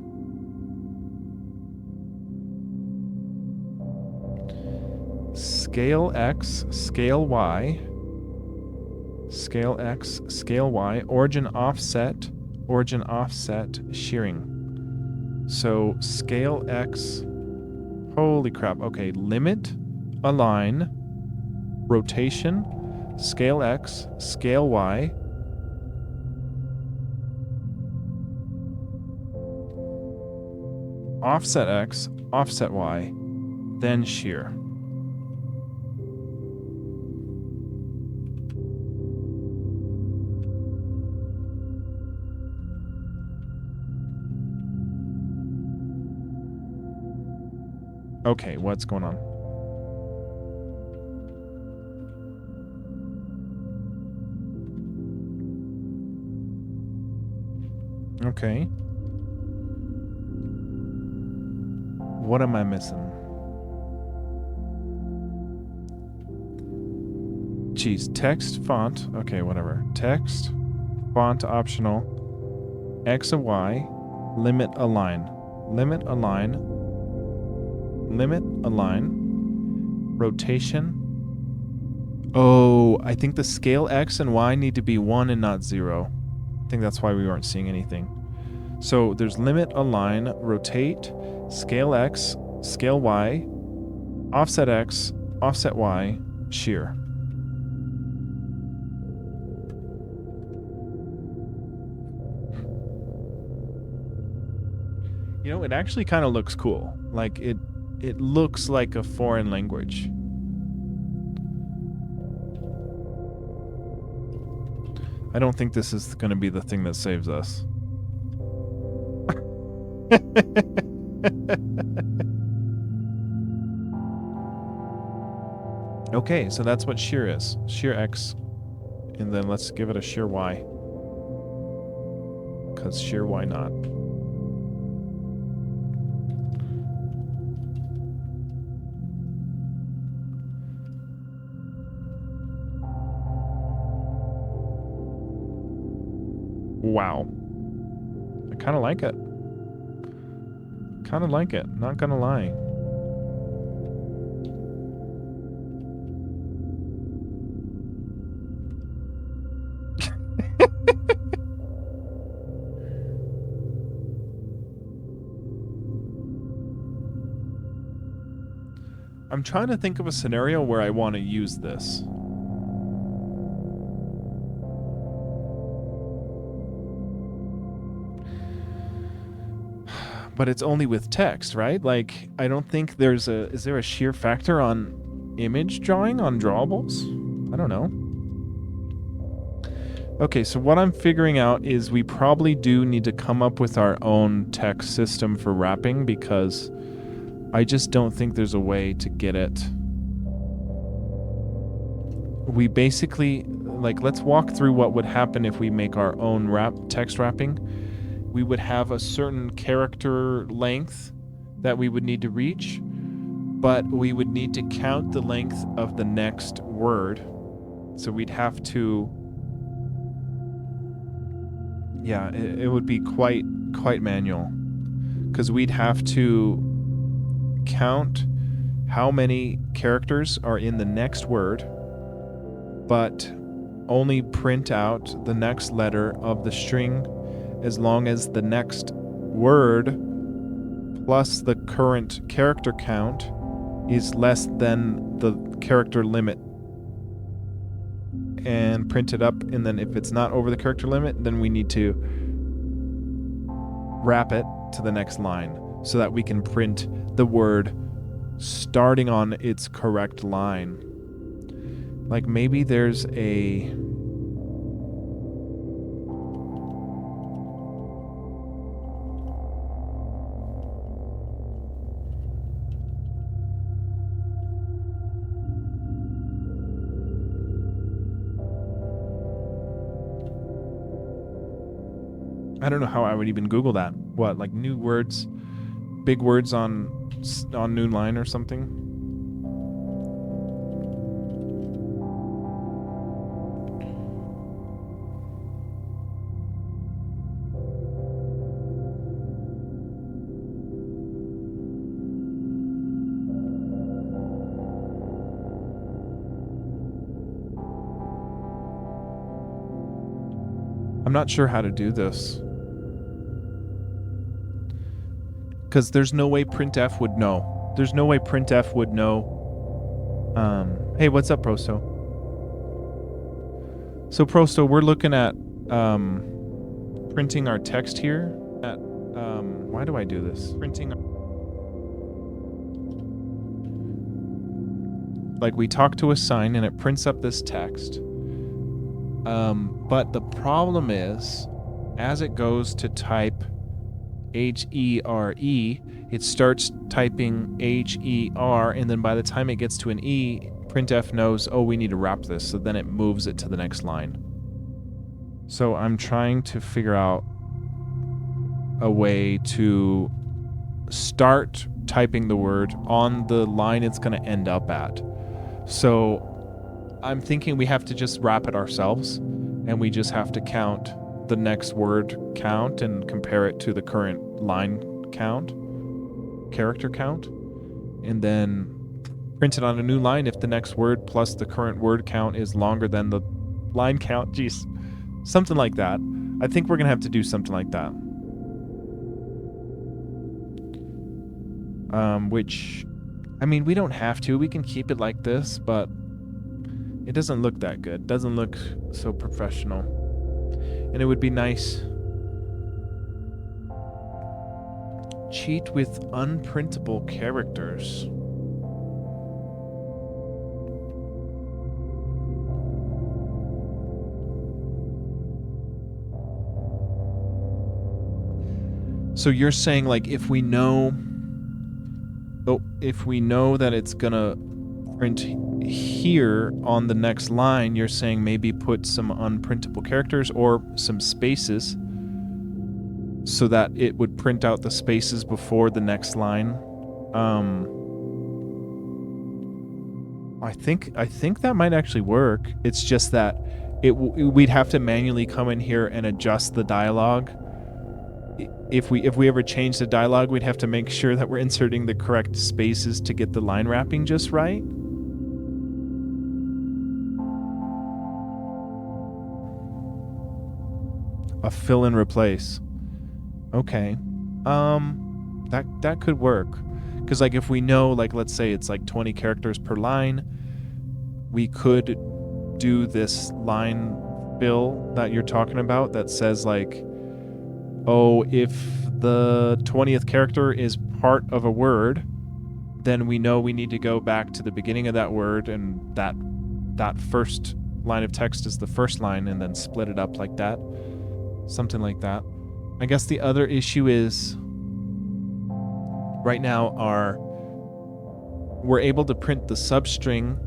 A: Scale x, scale y, scale x, scale y, origin offset, shearing. So scale x, holy crap, okay, limit, align, rotation, scale x, scale y, offset x, offset y, then shear. Okay, what's going on? Okay. What am I missing? Geez, text, font. Okay, whatever. Text, font optional. X and Y. Limit align. Limit align. Limit align. Rotation. Oh, I think the scale X and Y need to be 1 and not 0. I think that's why we weren't seeing anything. So there's limit align, rotate, scale X, scale Y, offset X, offset Y, shear. You know, it actually kind of looks cool. Like it looks like a foreign language. I don't think this is going to be the thing that saves us. Okay, so that's what shear is. Shear X. And then let's give it a shear Y. Because shear Y not. Wow. I kind of like it. Kind of like it. Not gonna lie. I'm trying to think of a scenario where I want to use this. But it's only with text, right? Like, I don't think there's a... Is there a shear factor on image drawing on drawables? I don't know. Okay, so what I'm figuring out is we probably do need to come up with our own text system for wrapping because I just don't think there's a way to get it. We basically... Like, let's walk through what would happen if we make our own text wrapping. We would have a certain character length that we would need to reach, but we would need to count the length of the next word. So we'd have to... Yeah, it would be quite manual. Because we'd have to count how many characters are in the next word, but only print out the next letter of the string as long as the next word plus the current character count is less than the character limit. And print it up, and then if it's not over the character limit, then we need to wrap it to the next line so that we can print the word starting on its correct line. Like maybe there's a... I don't know how I would even Google that. What, like new words, big words on new line or something? I'm not sure how to do this. Because there's no way printf would know. There's no way printf would know. Hey, what's up, Prosto? So, Prosto, we're looking at printing our text here. Why do I do this? Printing. Like, we talk to a sign and it prints up this text. But the problem is, as it goes to type H-E-R-E, it starts typing H-E-R, and then by the time it gets to an E, printf knows, oh, we need to wrap this, so then it moves it to the next line. So I'm trying to figure out a way to start typing the word on the line it's going to end up at. So I'm thinking we have to just wrap it ourselves, and we just have to count the next word count and compare it to the current line count, character count, and then print it on a new line if the next word plus the current word count is longer than the line count. Jeez, something like that. I think we're going to have to do something like that. Which, I mean, we don't have to. We can keep it like this, but it doesn't look that good. Doesn't look so professional. And it would be nice. Cheat with unprintable characters. So you're saying, like, if we know that it's gonna print here on the next line, you're saying maybe put some unprintable characters or some spaces so that it would print out the spaces before the next line. I think that might actually work. It's just that we'd have to manually come in here and adjust the dialogue. If we ever change the dialogue, we'd have to make sure that we're inserting the correct spaces to get the line wrapping just right. A fill and replace. Okay. That could work. Because, like, if we know, like, let's say it's like 20 characters per line, we could do this line fill that you're talking about that says, like, oh, if the 20th character is part of a word, then we know we need to go back to the beginning of that word, and that first line of text is the first line, and then split it up like that. Something like that. I guess the other issue is right now we're able to print the substring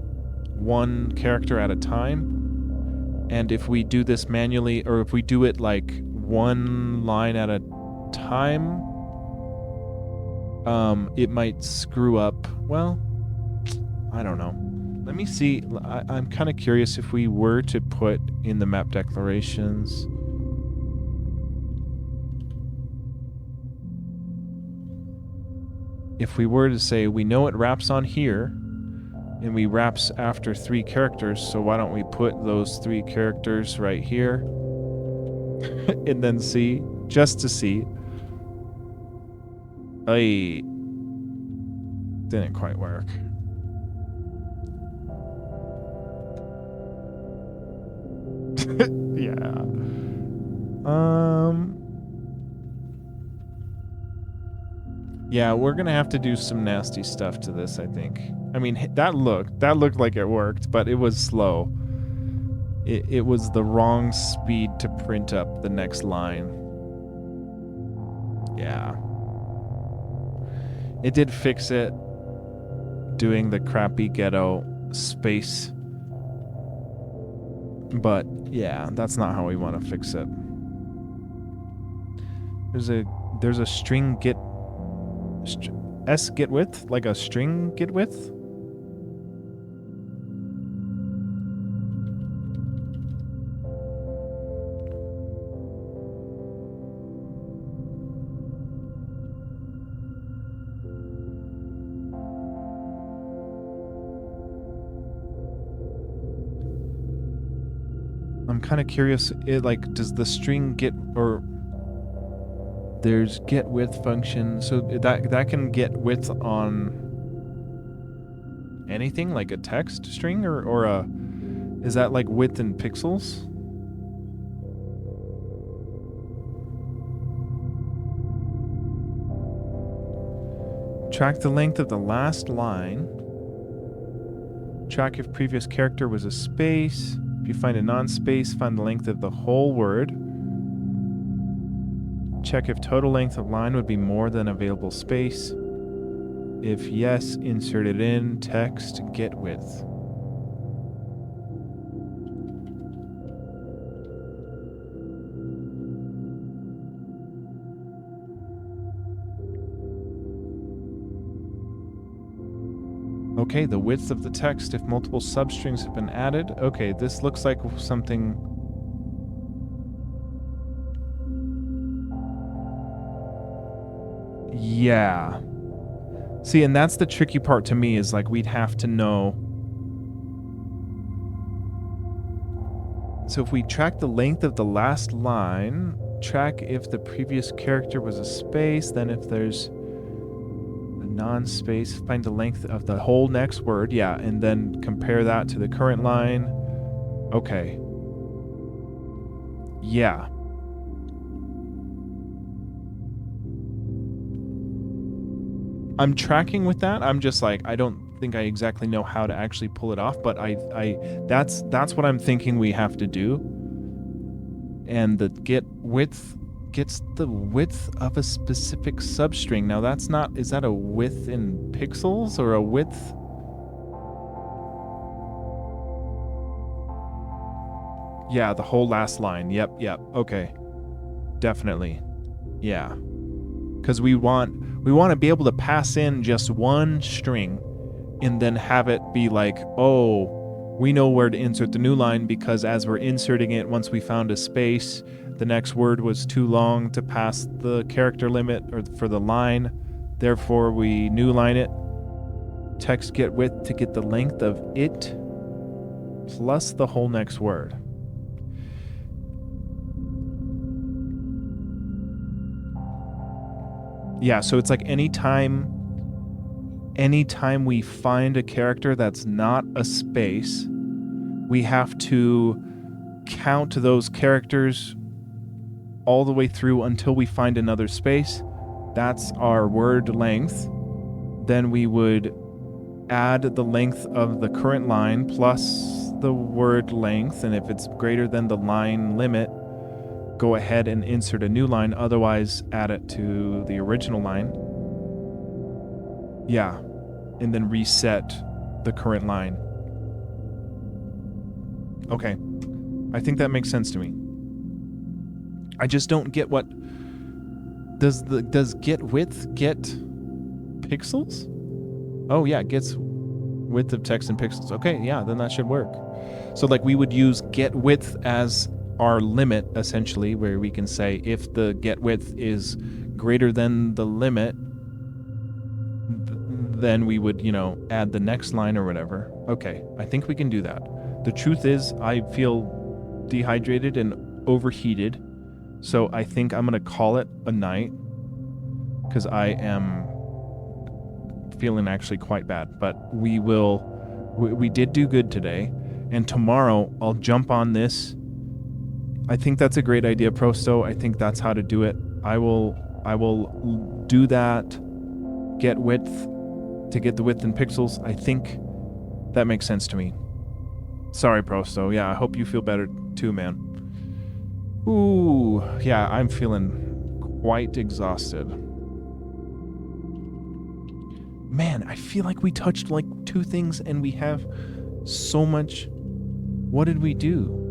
A: one character at a time, and if we do this manually, or if we do it like one line at a time, it might screw up. Well, I don't know. Let me see. I'm kind of curious if we were to put in the map declarations. If we were to say, we know it wraps on here, and we wraps after 3 characters, so why don't we put those 3 characters right here? And then see, just to see. Didn't quite work. Yeah. Yeah, we're gonna have to do some nasty stuff to this, I think. I mean, that looked like it worked, but it was slow. It was the wrong speed to print up the next line. Yeah. It did fix it, doing the crappy ghetto space. But yeah, that's not how we want to fix it. There's a string get get width, like a string get width. I'm kind of curious, does the string get, or there's get width function, so that can get width on anything, like a text string, or is that like width in pixels? Track the length of the last line. Track if previous character was a space. If you find a non-space, find the length of the whole word. Check if total length of line would be more than available space. If yes, insert it in. Text get width. Okay, the width of the text if multiple substrings have been added. Okay, this looks like something... Yeah. See, and that's the tricky part to me, is like we'd have to know. So if we track the length of the last line, track if the previous character was a space, then if there's a non-space, find the length of the whole next word, yeah, and then compare that to the current line. Okay. Yeah. I'm tracking with that. I'm just like, I don't think I exactly know how to actually pull it off, but that's what I'm thinking we have to do. And the get width gets the width of a specific substring. Now that's not, is that a width in pixels or a width? Yeah, the whole last line. Yep. Okay. Definitely. Yeah. Because we want to be able to pass in just one string and then have it be like, oh, we know where to insert the new line, because as we're inserting it, once we found a space, the next word was too long to pass the character limit or for the line. Therefore, we new line it. Text get width to get the length of it plus the whole next word. Yeah, so it's like anytime we find a character that's not a space, we have to count those characters all the way through until we find another space. That's our word length. Then we would add the length of the current line plus the word length, and if it's greater than the line limit, go ahead and insert a new line, otherwise add it to the original line. Yeah, and then reset the current line. Okay, I think that makes sense to me. I just don't get what... Does get width get pixels? Oh yeah, it gets width of text in pixels. Okay, yeah, then that should work. So like we would use get width as our limit, essentially, where we can say if the get width is greater than the limit, then we would, add the next line or whatever. Okay, I think we can do that. The truth is, I feel dehydrated and overheated, so I think I'm going to call it a night, because I am feeling actually quite bad. But we did do good today, and tomorrow I'll jump on this. I think that's a great idea, Prosto. I think that's how to do it. I will do that. Get width to get the width in pixels. I think that makes sense to me. Sorry, Prosto. Yeah, I hope you feel better too, man. Ooh, yeah, I'm feeling quite exhausted. Man, I feel like we touched like 2 things and we have so much. What did we do?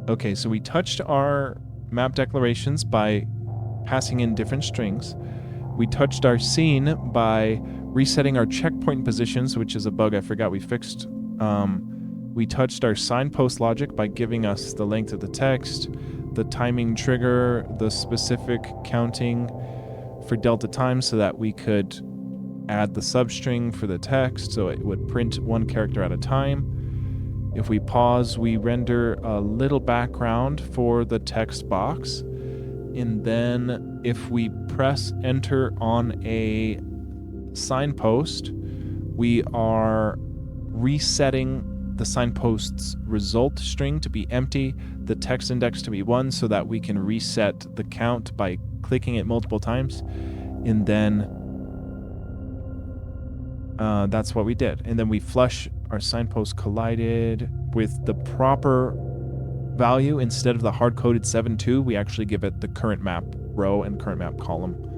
A: Okay, so we touched our map declarations by passing in different strings. We touched our scene by resetting our checkpoint positions, which is a bug I forgot we fixed. We touched our signpost logic by giving us the length of the text, the timing trigger, the specific counting for delta time so that we could add the substring for the text so it would print one character at a time. If we pause, we render a little background for the text box. And then if we press enter on a signpost, we are resetting the signpost's result string to be empty, the text index to be 1, so that we can reset the count by clicking it multiple times. And then that's what we did. And then we flush our signpost collided with the proper value, instead of the hard-coded 7.2, we actually give it the current map row and current map column.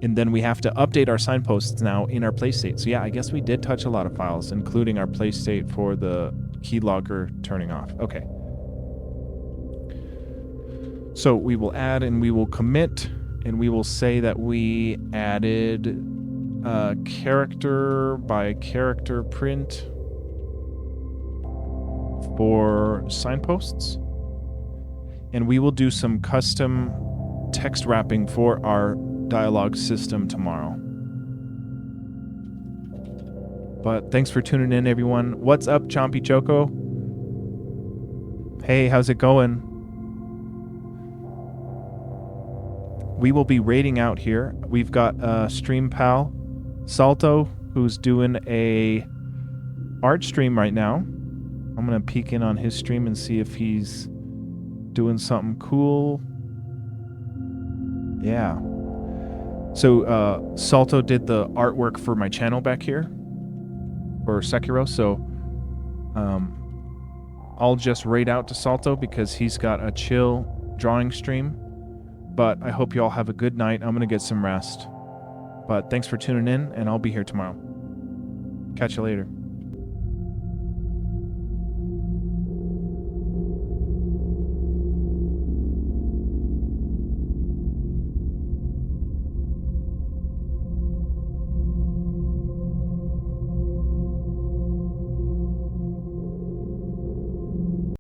A: And then we have to update our signposts now in our place state. So yeah, I guess we did touch a lot of files, including our place state for the keylogger turning off. Okay. So we will add and we will commit, and we will say that we added character by character print for signposts. And we will do some custom text wrapping for our dialogue system tomorrow. But thanks for tuning in, everyone. What's up, Chompy Choco? Hey, how's it going? We will be raiding out here. We've got stream pal Salto, who's doing a art stream right now. I'm gonna peek in on his stream and see if he's doing something cool. Yeah. So Salto did the artwork for my channel back here for Sekiro. So I'll just raid out to Salto because he's got a chill drawing stream. But I hope you all have a good night. I'm going to get some rest. But thanks for tuning in, and I'll be here tomorrow. Catch you later.